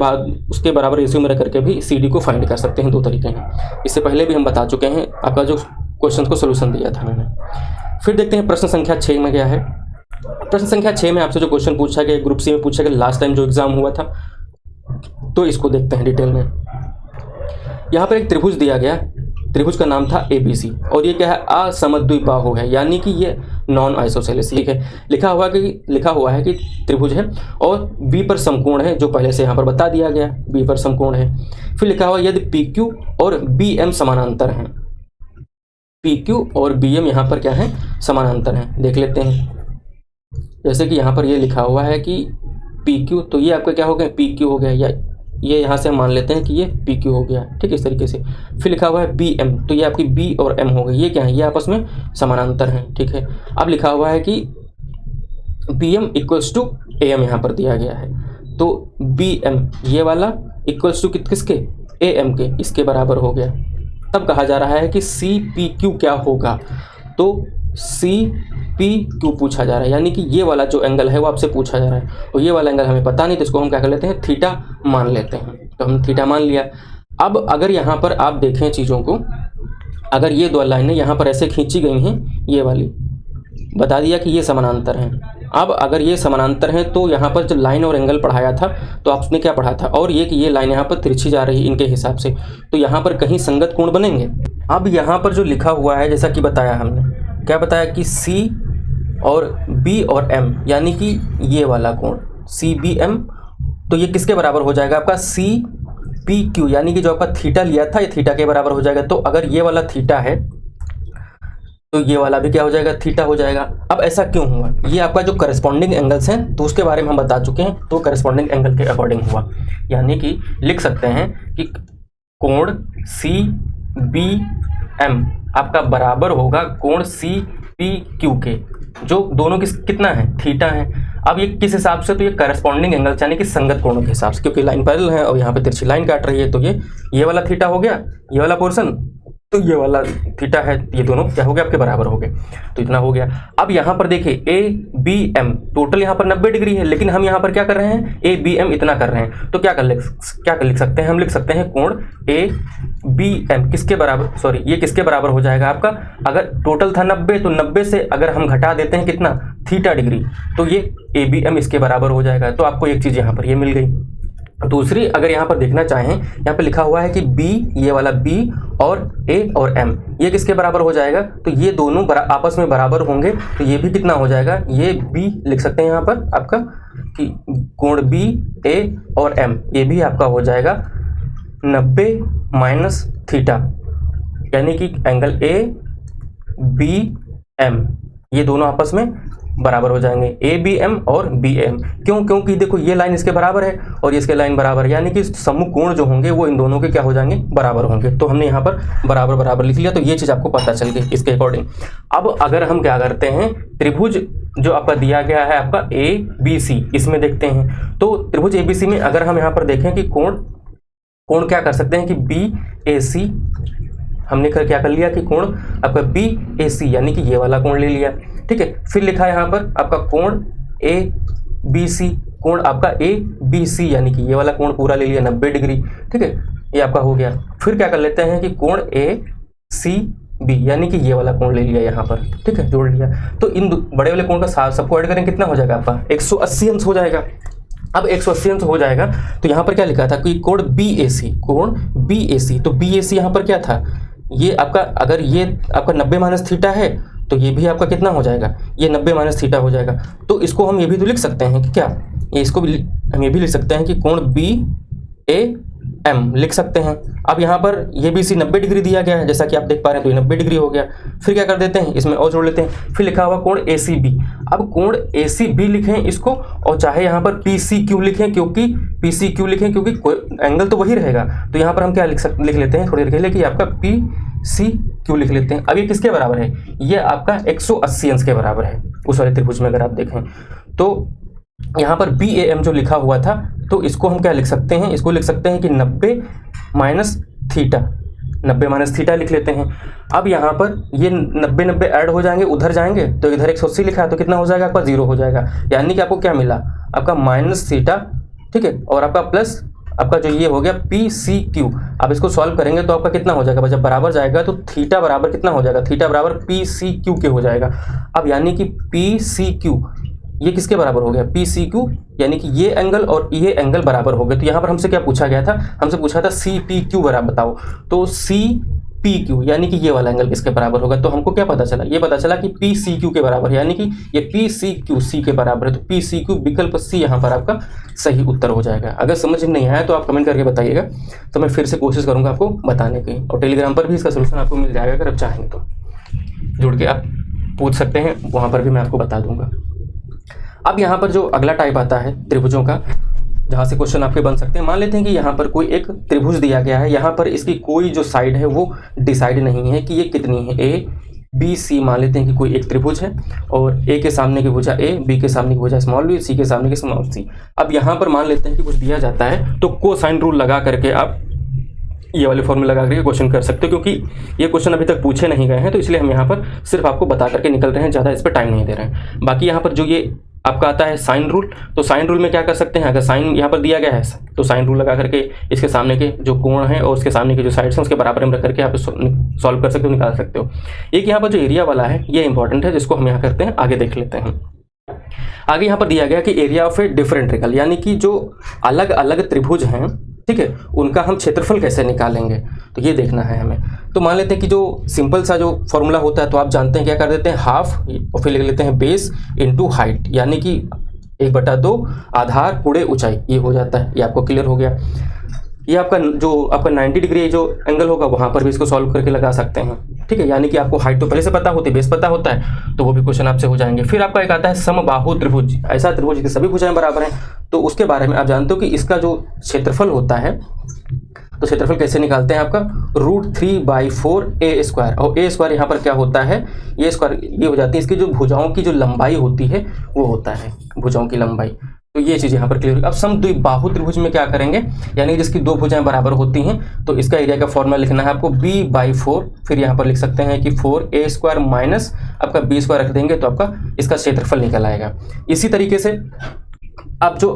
बराबर रेशियो में रख करके भी CD को फाइंड कर सकते हैं। 2 तरीके हैं, इससे पहले भी हम बता चुके हैं, आपका जो क्वेश्चन को सोल्यूशन दिया था मैंने। फिर देखते हैं प्रश्न संख्या 6 में क्या है। प्रश्न संख्या 6 में आपसे जो क्वेश्चन पूछा गया, ग्रुप C में पूछा गया लास्ट टाइम जो एग्जाम हुआ था, तो इसको देखते हैं डिटेल में। यहाँ पर एक त्रिभुज दिया गया, त्रिभुज का नाम था ABC, और ये क्या है, असमद्विबाहु है, यानी कि ये नॉन आइसोसेलेस, ठीक है। लिखा हुआ है कि त्रिभुज है और B पर समकोण है, जो पहले से यहाँ पर बता दिया गया, B पर समकोण है। फिर लिखा हुआ यदि PQ और BM समानांतर हैं, PQ और BM यहाँ पर क्या है, समानांतर हैं। देख लेते हैं, जैसे कि यहाँ पर ये लिखा हुआ है कि PQ, तो ये आपका क्या हो गया, PQ हो गया, या ये यहाँ से हम मान लेते हैं कि ये PQ हो गया, ठीक है, इस तरीके से। फिर लिखा हुआ है BM, तो ये आपकी B और M हो गई, ये क्या है, ये आपस में समानांतर हैं, ठीक है। अब लिखा हुआ है कि BM = AM यहाँ पर दिया गया है, तो BM ये वाला इक्वल्स टू किसके, AM के, इसके बराबर हो गया। तब कहा जा रहा है कि CPQ क्या होगा, तो CPQ पूछा जा रहा है, यानी कि ये वाला जो एंगल है वो आपसे पूछा जा रहा है, और ये वाला एंगल हमें पता नहीं, तो इसको हम क्या कर लेते हैं, थीटा मान लेते हैं। तो हम थीटा मान लिया। अब अगर यहाँ पर आप देखें चीज़ों को, अगर ये 2 लाइनें यहाँ पर ऐसे खींची गई हैं, ये वाली बता दिया कि ये समानांतर हैं। अब अगर ये समानांतर हैं तो यहाँ पर जो लाइन और एंगल पढ़ाया था, तो आपने क्या पढ़ा था, और ये कि ये लाइन यहाँ पर तिरछी जा रही है इनके हिसाब से, तो यहाँ पर कहीं संगत कोण बनेंगे। अब यहाँ पर जो लिखा हुआ है, जैसा कि बताया हमने, क्या बताया कि C और B और M, यानी कि ये वाला कोण CBM, तो ये किसके बराबर हो जाएगा, आपका CPQ, यानी कि जो आपका थीटा लिया था ये थीटा के बराबर हो जाएगा। तो अगर ये वाला थीटा है तो ये वाला भी क्या हो जाएगा, थीटा हो जाएगा। अब ऐसा क्यों हुआ, ये आपका जो करस्पॉन्डिंग एंगल्स हैं तो उसके बारे में हम बता चुके हैं, तो करस्पॉन्डिंग एंगल के अकॉर्डिंग हुआ, यानी कि लिख सकते हैं कि कोण CBM आपका बराबर होगा कोण CPQ के, जो दोनों कितना है, थीटा है। अब ये किस हिसाब से, तो ये करस्पॉन्डिंग एंगल यानी कि संगत कोणों के हिसाब से, क्योंकि लाइन पैरेलल है और यहाँ पे तिरछी लाइन काट रही है, तो ये वाला थीटा हो गया, ये वाला पोर्शन, तो ये वाला थीटा है, ये दोनों क्या हो गया, आपके बराबर हो गए, तो इतना हो गया। अब यहाँ पर देखिए ABM टोटल यहाँ पर 90 डिग्री है, लेकिन हम यहाँ पर क्या कर रहे हैं, ABM इतना कर रहे हैं, तो क्या लिख सकते हैं, हम लिख सकते हैं कोण ABM किसके बराबर, सॉरी ये किसके बराबर हो जाएगा आपका, अगर टोटल था 90, तो 90 से अगर हम घटा देते हैं कितना, थीटा डिग्री, तो ये ABM इसके बराबर हो जाएगा। तो आपको एक चीज़ यहाँ पर ये मिल गई। दूसरी अगर यहाँ पर देखना चाहें, यहाँ पे लिखा हुआ है कि B, ये वाला B और A और M ये किसके बराबर हो जाएगा, तो ये दोनों आपस में बराबर होंगे, तो ये भी कितना हो जाएगा, ये B लिख सकते हैं यहाँ पर आपका कि कोण B A और M ये भी आपका हो जाएगा 90 माइनस थीटा, यानी कि एंगल ABM ये दोनों आपस में बराबर हो जाएंगे, ABM और BM। क्योंकि देखो ये लाइन इसके बराबर है और ये इसके लाइन बराबर है, यानी कि समूह कोण जो होंगे वो इन दोनों के क्या हो जाएंगे, बराबर होंगे। तो हमने यहाँ पर बराबर बराबर लिख लिया, तो ये चीज़ आपको पता चल गई इसके अकॉर्डिंग। अब अगर हम क्या करते हैं, त्रिभुज जो आपका दिया गया है आपका ABC, इसमें देखते हैं, तो त्रिभुज ABC में अगर हम यहाँ पर देखें कि कोण क्या कर सकते हैं कि BAC हमने क्या कर लिया कि कोण आपका बी ए सी यानी कि ये वाला कोण ले लिया, ठीक है। फिर लिखा है यहाँ पर आपका कोण ए बी सी, कोण आपका ए बी सी यानी कि ये वाला कोण पूरा ले लिया 90 डिग्री, ठीक है, ये आपका हो गया। फिर क्या कर लेते हैं कि कोण ए सी बी यानी कि ये वाला कोण ले लिया यहाँ पर, ठीक है, जोड़ लिया। तो इन बड़े वाले कोण का सबको ऐड करें कितना हो जाएगा आपका 180 अंश हो जाएगा। अब 180 अंश हो जाएगा तो यहाँ पर क्या लिखा था कि कोण बी ए सी, कोण बी ए सी, तो बी ए सी यहाँ पर क्या था, ये आपका अगर ये आपका 90 माइनस थीटा है तो ये भी आपका कितना हो जाएगा, ये 90 माइनस थीटा हो जाएगा। तो इसको हम ये भी तो लिख सकते हैं कि क्या, ये इसको भी हम ये भी लिख सकते हैं कि कोण बी ए एम लिख सकते हैं। अब यहाँ पर ये बी सी 90 डिग्री दिया गया है जैसा कि आप देख पा रहे हैं, तो ये 90 डिग्री हो गया। फिर क्या कर देते हैं, इसमें और जोड़ लेते हैं। फिर लिखा हुआ कोण ए सी बी, अब कोण ए सी बी लिखें इसको, और चाहे यहाँ पर पी सी क्यू लिखें, क्योंकि पी सी क्यू लिखें क्योंकि एंगल तो वही रहेगा। तो यहाँ पर हम क्या लिख लेते हैं थोड़ी देर के लिए कि आपका पी सी क्यू लिख लेते हैं। अब ये किसके बराबर है, ये आपका 180 अंश के बराबर है उस वाले त्रिभुज में अगर आप देखें तो। यहाँ पर बी ए एम जो लिखा हुआ था तो इसको हम क्या लिख सकते हैं, इसको लिख सकते हैं कि 90 माइनस थीटा, 90 माइनस थीटा लिख लेते हैं। अब यहाँ पर ये 90 ऐड हो जाएंगे, उधर जाएंगे तो इधर 180 लिखा है तो कितना हो जाएगा आपका 0 हो जाएगा, यानी कि आपको क्या मिला आपका माइनस थीटा, ठीक है, और आपका प्लस आपका जो ये हो गया पी सी क्यू। अब इसको सॉल्व करेंगे तो आपका कितना हो जाएगा, जब बराबर जाएगा तो थीटा बराबर कितना हो जाएगा, थीटा बराबर पी सी क्यू के हो जाएगा। अब यानी कि पी सी क्यू ये किसके बराबर हो गया, पी सी क्यू, यानी कि ये एंगल और ये एंगल बराबर हो गए। तो यहाँ पर हमसे क्या पूछा गया था, हमसे पूछा था सी पी क्यू बराबर बताओ, तो सी पी क्यू यानी कि ये वाला एंगल किसके बराबर होगा। तो हमको क्या पता चला, ये पता चला कि पी सी क्यू के बराबर, यानी कि ये पी सी क्यू सी के बराबर है। तो पी सी क्यू विकल्प सी यहाँ पर आपका सही उत्तर हो जाएगा। अगर समझ नहीं आया तो आप कमेंट करके बताइएगा, तो मैं फिर से कोशिश करूँगा आपको बताने की, और टेलीग्राम पर भी इसका सोल्यूशन आपको मिल जाएगा, अगर आप चाहेंगे तो जुड़ के आप पूछ सकते हैं, वहाँ पर भी मैं आपको बता दूंगा। अब यहाँ पर जो अगला टाइप आता है त्रिभुजों का, जहाँ से क्वेश्चन आपके बन सकते हैं। मान लेते हैं कि यहाँ पर कोई एक त्रिभुज दिया गया है, यहाँ पर इसकी कोई जो साइड है वो डिसाइड नहीं है कि ये कितनी है, ए बी सी मान लेते हैं कि कोई एक त्रिभुज है, और ए के सामने की भुजा ए, बी के सामने की भुजा स्मॉल बी, सी के सामने की स्मॉल सी। अब यहाँ पर मान लेते हैं कि कुछ दिया जाता है तो कोसाइन रूल लगा करके आप ये वाले फॉर्मूला लगा करके क्वेश्चन कर सकते हो, क्योंकि ये क्वेश्चन अभी तक पूछे नहीं गए हैं तो इसलिए हम यहाँ पर सिर्फ आपको बता करके निकल रहे हैं, ज़्यादा इस पर टाइम नहीं दे रहे हैं। बाकी यहाँ पर जो ये आपका आता है साइन रूल, तो साइन रूल में क्या कर सकते हैं, अगर साइन यहाँ पर दिया गया है तो साइन रूल लगा करके इसके सामने के जो कोण हैं और उसके सामने के जो साइड्स हैं उसके बराबर में रख करके आप सॉल्व कर सकते हो, निकाल सकते हो। एक यहाँ पर जो एरिया वाला है ये इंपॉर्टेंट है, जिसको हम यहाँ करते हैं आगे देख लेते हैं। आगे यहाँ पर दिया गया कि area of a different trickle, यानी कि जो अलग अलग त्रिभुज हैं, ठीक है, उनका हम क्षेत्रफल कैसे निकालेंगे, तो ये देखना है हमें। तो मान लेते हैं कि जो सिंपल सा जो फॉर्मूला होता है तो आप जानते हैं क्या कर देते हैं, हाफ और फिर लिख लेते हैं बेस इनटू हाइट, यानी कि 1/2 आधार गुणे ऊंचाई, ये हो जाता है। ये आपको क्लियर हो गया। ये आपका जो आपका 90 डिग्री जो एंगल होगा वहाँ पर भी इसको सॉल्व करके लगा सकते हैं, ठीक है, यानी कि आपको हाइट तो पहले से पता होती है, बेस पता होता है, तो वो भी क्वेश्चन आपसे हो जाएंगे। फिर आपका एक आता है समबाहु त्रिभुज, ऐसा त्रिभुज जिसकी सभी भुजाएं बराबर हैं, तो उसके बारे में आप जानते हो कि इसका जो क्षेत्रफल होता है, तो क्षेत्रफल कैसे निकालते हैं आपका √3/4 a स्क्वायर, और a स्क्वायर यहाँ पर क्या होता है, ये स्क्वायर ये हो जाती है इसकी जो भुजाओं की जो लंबाई होती है वो होता है भुजाओं की लंबाई। तो ये चीज़ यहाँ पर क्लियर हुई। अब समद्विबाहु त्रिभुज में क्या करेंगे, यानी जिसकी दो भुजाएं बराबर होती हैं, तो इसका एरिया का फॉर्मूला लिखना है आपको b/4, फिर यहाँ पर लिख सकते हैं कि 4a² माइनस आपका b² रख देंगे तो आपका इसका क्षेत्रफल निकल आएगा। इसी तरीके से अब जो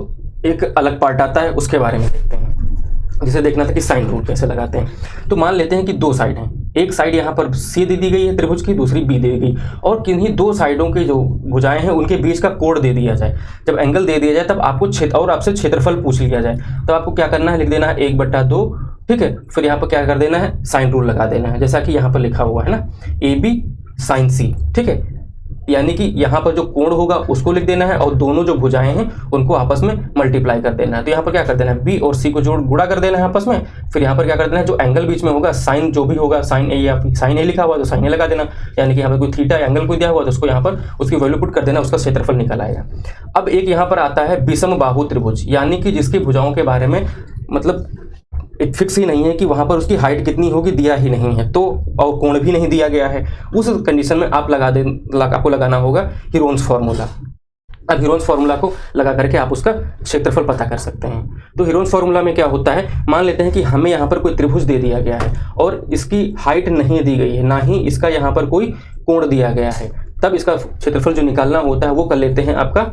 एक अलग पार्ट आता है उसके बारे में देखते हैं, जिसे देखना था कि साइन रूल कैसे लगाते हैं। तो मान लेते हैं कि दो साइड हैं, एक साइड यहाँ पर सी दे दी गई है त्रिभुज की, दूसरी बी दे दी गई, और किन्हीं दो साइडों के जो भुजाएं हैं उनके बीच का कोण दे दिया जाए। जब एंगल दे दिया जाए तब आपको और आपसे क्षेत्रफल पूछ लिया जाए, तो आपको क्या करना है, लिख देना है 1/2, ठीक है, फिर यहाँ पर क्या कर देना है, साइन रूल लगा देना है, जैसा कि यहाँ पर लिखा हुआ है ना, AB sin C, ठीक है, यानी कि यहाँ पर जो कोण होगा उसको लिख देना है और दोनों जो भुजाएं हैं उनको आपस में मल्टीप्लाई कर देना है। तो यहाँ पर क्या कर देना है, बी और सी को गुणा कर देना है आपस में, फिर यहाँ पर क्या कर देना है, जो एंगल बीच में होगा साइन जो भी होगा, साइन ए या साइन ए लिखा हुआ तो साइन ए लगा देना, यानी कि यहाँ पर कोई थीटा एंगल कोई दिया हुआ तो उसको यहाँ पर उसकी वैल्यू पुट कर देना, उसका क्षेत्रफल निकल आएगा। अब एक यहाँ पर आता है विषमबाहु त्रिभुज, यानी कि जिसकी भुजाओं के बारे में मतलब एक फिक्स ही नहीं है कि वहाँ पर उसकी हाइट कितनी होगी, दिया ही नहीं है, तो और कोण भी नहीं दिया गया है। उस कंडीशन में आप आपको लगाना होगा हीरोन्स फार्मूला। अब हीरोन्स फार्मूला को लगा करके आप उसका क्षेत्रफल पता कर सकते हैं। तो हीरोन्स फार्मूला में क्या होता है, मान लेते हैं कि हमें यहाँ पर कोई त्रिभुज दे दिया गया है और इसकी हाइट नहीं दी गई है, ना ही इसका यहाँ पर कोई कोण दिया गया है, तब इसका क्षेत्रफल जो निकालना होता है वो कर लेते हैं आपका,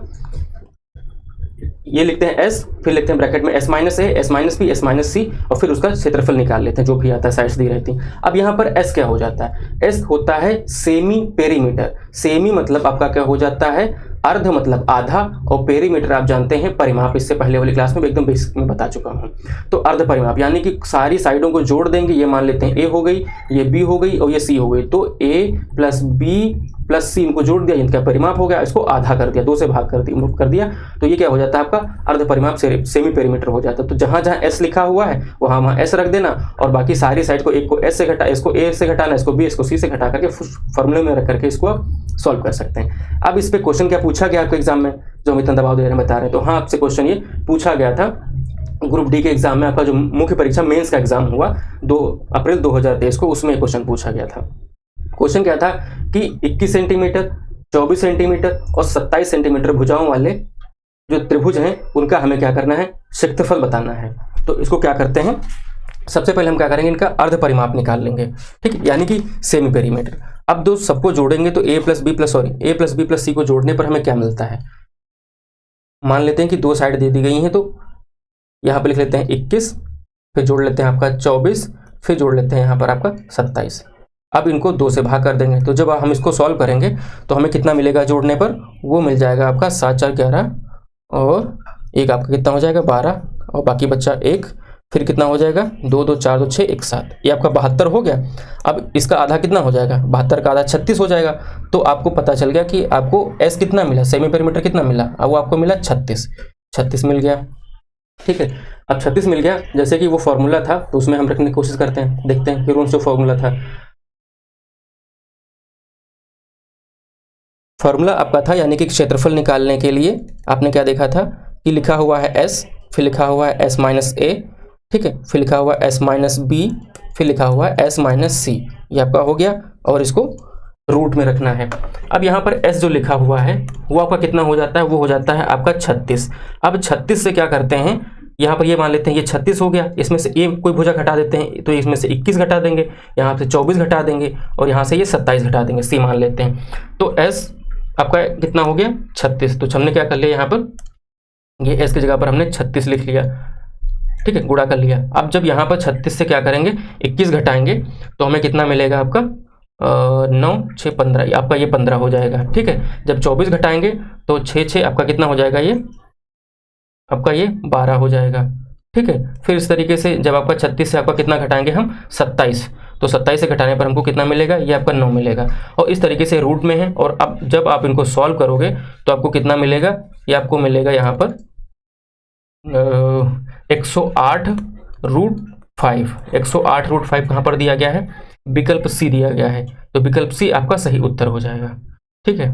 ये लिखते हैं s, फिर लिखते हैं ब्रैकेट में s minus A, s minus B, s minus C, और फिर उसका क्षेत्रफल निकाल लेते हैं जो भी आता है, साइड्स दी रहती हैं। अब यहाँ पर s क्या हो जाता है, s होता है सेमी पेरीमीटर। सेमी मतलब आपका क्या हो जाता है, अर्ध मतलब आधा, और पेरीमीटर आप जानते हैं परिमाप, इससे पहले वाली क्लास में भी एकदम बेसिक में बता चुका हूँ। तो अर्ध परिमाप यानी कि सारी साइडों को जोड़ देंगे, ये मान लेते हैं a हो गई, ये b हो गई और ये c हो गई, तो a प्लस b प्लस सी इनको जोड़ दिया, इनका परिमाप हो गया, इसको आधा कर दिया, 2 से भाग कर दिया, तो ये क्या हो जाता है आपका अर्ध परिमाप सेमी पेरीमीटर हो जाता है। तो जहां जहां s लिखा हुआ है वहां s रख देना, और बाकी सारी साइड को, एक को s से घटा, इसको a से घटाना, इसको b, इसको c से घटा करके फॉर्मूले में रख करके इसको आप सॉल्व कर सकते हैं। अब इस पे क्वेश्चन क्या पूछा गया आपको एग्जाम में, जो हम इतना दबाव दे रहे हैं बता रहे हैं, तो हाँ आपसे क्वेश्चन ये पूछा गया था ग्रुप डी के एग्जाम में, आपका जो मुख्य परीक्षा मेंस का एग्जाम हुआ 2 अप्रैल 2023 को, उसमें क्वेश्चन पूछा गया था। क्वेश्चन क्या था कि 21 सेंटीमीटर, 24 सेंटीमीटर और 27 सेंटीमीटर भुजाओं वाले जो त्रिभुज हैं उनका हमें क्या करना है, क्षेत्रफल बताना है। तो इसको क्या करते हैं, सबसे पहले हम क्या करेंगे, इनका अर्ध परिमाप निकाल लेंगे, ठीक है, यानी कि सेमी पेरीमीटर। अब दो सबको जोड़ेंगे तो a प्लस बी प्लस सी को जोड़ने पर हमें क्या मिलता है, मान लेते हैं कि 2 साइड दे दी गई हैं, तो यहाँ पर लिख लेते हैं 21, फिर जोड़ लेते हैं आपका 24, फिर जोड़ लेते हैं यहाँ पर आपका 27। अब इनको 2 से भाग कर देंगे, तो जब हम इसको सॉल्व करेंगे तो हमें कितना मिलेगा जोड़ने पर, वो मिल जाएगा आपका 7 4 11, और एक आपका कितना हो जाएगा 12, और बाकी बच्चा 1, फिर कितना हो जाएगा 2 2 4 2 6 1 7, ये आपका 72 हो गया। अब इसका आधा कितना हो जाएगा, 72 का आधा 36 हो जाएगा। तो आपको पता चल गया कि आपको s कितना मिला, सेमी पेरीमीटर कितना मिला, अब वो आपको मिला 36 मिल गया, ठीक है। अब 36 मिल गया, जैसे कि वो फॉर्मूला था तो उसमें हम रखने की कोशिश करते हैं, देखते हैं हीरोन्स जो फॉर्मूला था, फॉर्मूला आपका था यानी कि क्षेत्रफल निकालने के लिए आपने क्या देखा था कि लिखा हुआ है s, फिर लिखा हुआ है s माइनस ए, ठीक है, फिर लिखा हुआ है s माइनस बी, फिर लिखा हुआ है s माइनस सी, ये आपका हो गया, और इसको रूट में रखना है। अब यहाँ पर s जो लिखा हुआ है वो आपका कितना हो जाता है, वो हो जाता है आपका 36। अब 36 से क्या करते हैं, यहाँ पर ये मान लेते हैं ये 36 हो गया, इसमें से ये कोई भुजा घटा देते हैं, तो इसमें से 21 घटा देंगे, यहाँ से 24 घटा देंगे, और यहाँ से ये 27 घटा देंगे, सी मान लेते हैं। तो s आपका कितना हो गया 36, तो हमने क्या कर लिया, यहाँ पर ये s की जगह पर हमने 36 लिख लिया, ठीक है, गुणा कर लिया। अब जब यहाँ पर 36 से क्या करेंगे 21 घटाएंगे तो हमें कितना मिलेगा आपका 9 6 15, आपका ये 15 हो जाएगा, ठीक है। जब 24 घटाएंगे तो 6 6 आपका कितना हो जाएगा, ये आपका ये 12 हो जाएगा, ठीक है। फिर इस तरीके से जब आपका 36 से आपका कितना घटाएंगे हम 27, तो 27 से घटाने पर हमको कितना मिलेगा, ये आपका 9 मिलेगा, और इस तरीके से रूट में है। और अब जब आप इनको सॉल्व करोगे तो आपको कितना मिलेगा, ये आपको मिलेगा यहाँ पर 108 रूट 5, 108 रूट 5 कहाँ पर दिया गया है, विकल्प सी दिया गया है, तो विकल्प सी आपका सही उत्तर हो जाएगा, ठीक है।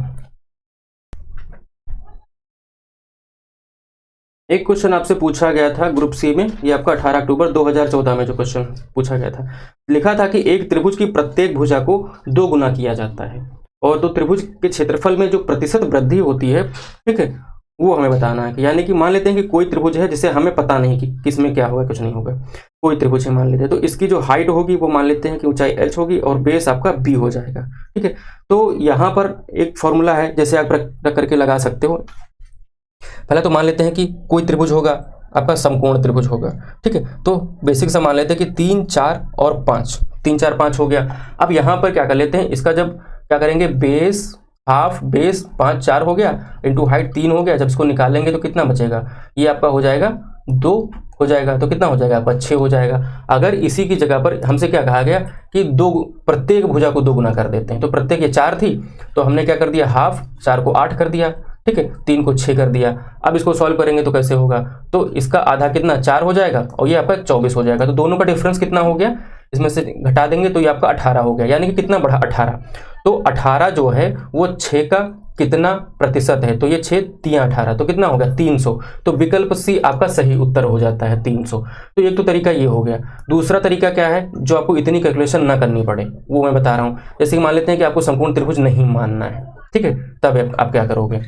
एक क्वेश्चन आपसे पूछा गया था ग्रुप सी में, ये आपका 18 अक्टूबर 2014 में जो क्वेश्चन पूछा गया था, लिखा था कि एक त्रिभुज की प्रत्येक भुजा को 2 गुना किया जाता है, और 2 त्रिभुज के क्षेत्रफल में जो प्रतिशत वृद्धि होती है, ठीक है, वो हमें बताना है। यानी कि मान लेते हैं कि कोई त्रिभुज है जिसे हमें पता नहीं कि किसमें क्या होगा, कुछ नहीं होगा, कोई त्रिभुज है मान लेते हैं, तो इसकी जो हाइट होगी वो मान लेते हैं कि ऊंचाई h होगी और बेस आपका b हो जाएगा, ठीक है। तो यहाँ पर एक फॉर्मूला है, जैसे आप रख करके लगा सकते हो। पहले तो मान लेते हैं कि कोई त्रिभुज होगा आपका समकोण त्रिभुज होगा, ठीक है। तो बेसिक सा मान लेते हैं कि 3 4 और 5, 3 4 5 हो गया। अब यहाँ पर क्या कर लेते हैं, इसका जब क्या करेंगे, बेस हाफ, बेस 5 4 हो गया, इंटू हाइट 3 हो गया, जब इसको निकालेंगे तो कितना बचेगा, ये आपका हो जाएगा 2 हो जाएगा, तो कितना हो जाएगा आपका 6 हो जाएगा। अगर इसी की जगह पर हमसे क्या कहा गया कि प्रत्येक भुजा को 2 गुना कर देते हैं, तो प्रत्येक ये 4 थी, तो हमने क्या कर दिया, हाफ 4 को 8 कर दिया, ठीक है, 3 को 6 कर दिया। अब इसको सॉल्व करेंगे तो कैसे होगा, तो इसका आधा कितना 4 हो जाएगा, और ये आपका 24 हो जाएगा, तो दोनों का डिफरेंस कितना हो गया, इसमें से घटा देंगे तो ये आपका 18 हो गया, यानी कि कितना बढ़ा 18। तो 18 जो है वो 6 का कितना प्रतिशत है, तो ये 6 3 18, तो कितना हो गया 300, तो विकल्प सी आपका सही उत्तर हो जाता है 300। तो एक तो तरीका ये हो गया। दूसरा तरीका क्या है, जो आपको इतनी कैलकुलेशन ना करनी पड़े, वो मैं बता रहा हूँ। जैसे कि मान लेते हैं कि आपको संपूर्ण त्रिभुज नहीं मानना है, ठीक है, तब आप क्या करोगे,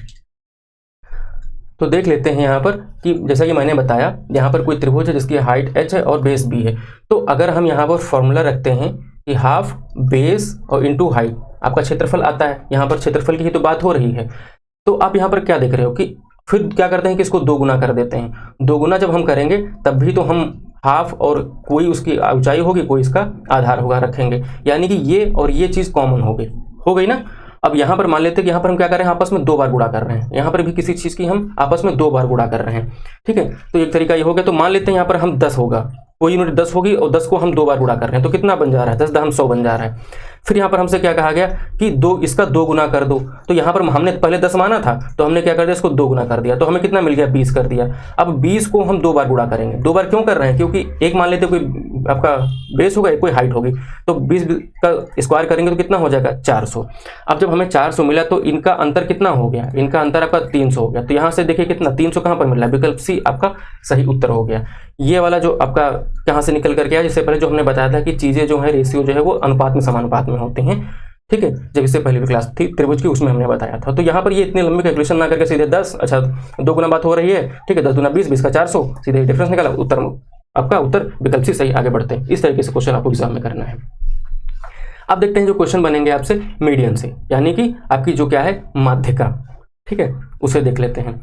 तो देख लेते हैं यहाँ पर कि जैसा कि मैंने बताया, यहाँ पर कोई त्रिभुज है जिसकी हाइट h है और बेस b है। तो अगर हम यहाँ पर फॉर्मूला रखते हैं कि हाफ बेस और इंटू हाइट आपका क्षेत्रफल आता है, यहाँ पर क्षेत्रफल की ही तो बात हो रही है। तो आप यहाँ पर क्या देख रहे हो कि फिर क्या करते हैं कि इसको 2 गुना कर देते हैं। 2 गुना जब हम करेंगे तब भी तो हम हाफ और कोई उसकी ऊंचाई होगी, कोई इसका आधार होगा रखेंगे, यानी कि ये और ये चीज़ कॉमन हो गई ना। अब यहाँ पर मान लेते हैं कि यहाँ पर हम क्या कर रहे हैं, आपस में 2 बार गुणा कर रहे हैं। यहाँ पर भी किसी चीज़ की हम आपस में 2 बार गुणा कर रहे हैं, ठीक है। तो एक तरीका ये हो गया। तो मान लेते हैं यहाँ पर हम 10 होगा, कोई यूनिट 10 होगी और 10 को हम 2 बार गुणा कर रहे हैं, तो कितना बन जा रहा है, 10 दहम 100 बन जा रहा है। फिर यहाँ पर हमसे क्या कहा गया कि इसका 2 गुना कर दो। तो यहाँ पर हमने पहले 10 माना था, तो हमने क्या कर दिया, इसको 2 गुना कर दिया, तो हमें कितना मिल गया, 20 कर दिया। अब 20 को हम 2 बार गुणा करेंगे। 2 बार क्यों कर रहे हैं, क्योंकि एक मान लेते कोई आपका बेस होगा, कोई हाइट होगी, तो 20 का स्क्वायर करेंगे तो कितना हो जाएगा, 400। अब जब हमें 400 मिला तो इनका अंतर कितना हो गया, इनका अंतर आपका 300 हो गया। तो यहाँ से देखिए कितना, 300 कहाँ पर मिल रहा है, विकल्प सी आपका सही उत्तर हो गया। ये वाला जो आपका कहाँ से निकल करके आया, जिससे पहले जो हमने बताया था कि चीज़ें जो है, रेशियो जो है वो अनुपात में समानुपात में होती हैं, ठीक है। जब इससे पहले भी क्लास थी त्रिभुज की, उसमें हमने बताया था। तो यहाँ पर ये इतने लंबी कैलकुलेशन ना करके सीधे 10, अच्छा 2 गुना बात हो रही है, ठीक है, 10 दूना 20, 20 का 400, सीधे डिफरेंस निकाला, उत्तर आपका उत्तर विकल्प सी सही। आगे बढ़ते हैं, इस तरीके से क्वेश्चन आपको एग्जाम में करना है। अब देखते हैं जो क्वेश्चन बनेंगे आपसे मीडियन से, यानी कि आपकी जो क्या है, माध्यिका, ठीक है, उसे देख लेते हैं।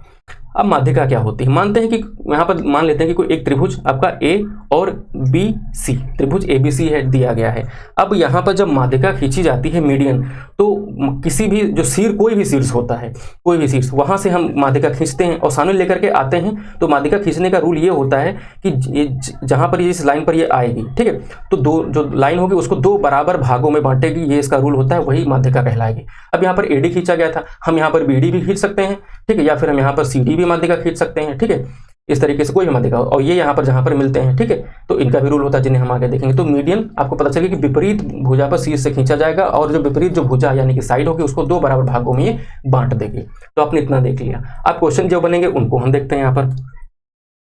अब माध्यिका क्या होती है, मानते हैं कि यहाँ पर मान लेते हैं कि कोई एक त्रिभुज आपका ए और बी सी, त्रिभुज ए बी सी है दिया गया है। अब यहाँ पर जब माध्यिका खींची जाती है मीडियन, तो किसी भी जो शीर्ष, कोई भी शीर्ष होता है, कोई भी शीर्ष, वहाँ से हम माध्यिका खींचते हैं और सामने लेकर के आते हैं। तो माध्यिका खींचने का रूल ये होता है कि ये जहाँ पर ये इस लाइन पर ये आएगी, ठीक है, तो जो लाइन होगी उसको 2 बराबर भागों में बांटेगी, ये इसका रूल होता है, वही माध्यिका कहलाएगी। अब यहाँ पर एडी खींचा गया था, हम यहाँ पर बीडी भी खींच सकते हैं, ठीक है, या फिर हम यहाँ पर सीडी भी माध्यिका खींच सकते हैं, ठीक है, इस तरीके से कोई भी माध्यिका। और ये यहाँ पर जहाँ पर मिलते हैं, ठीक है, तो इनका भी रूल होता है, जिन्हें हम आगे देखेंगे। तो मीडियन आपको पता चलेगा कि विपरीत भुजा पर शीर्ष से खींचा जाएगा और जो विपरीत जो भुजा यानी कि साइड होगी उसको 2 बराबर भागों में ये बांट देगी। तो आपने इतना देख लिया। अब क्वेश्चन जो बनेंगे उनको हम देखते हैं यहाँ पर।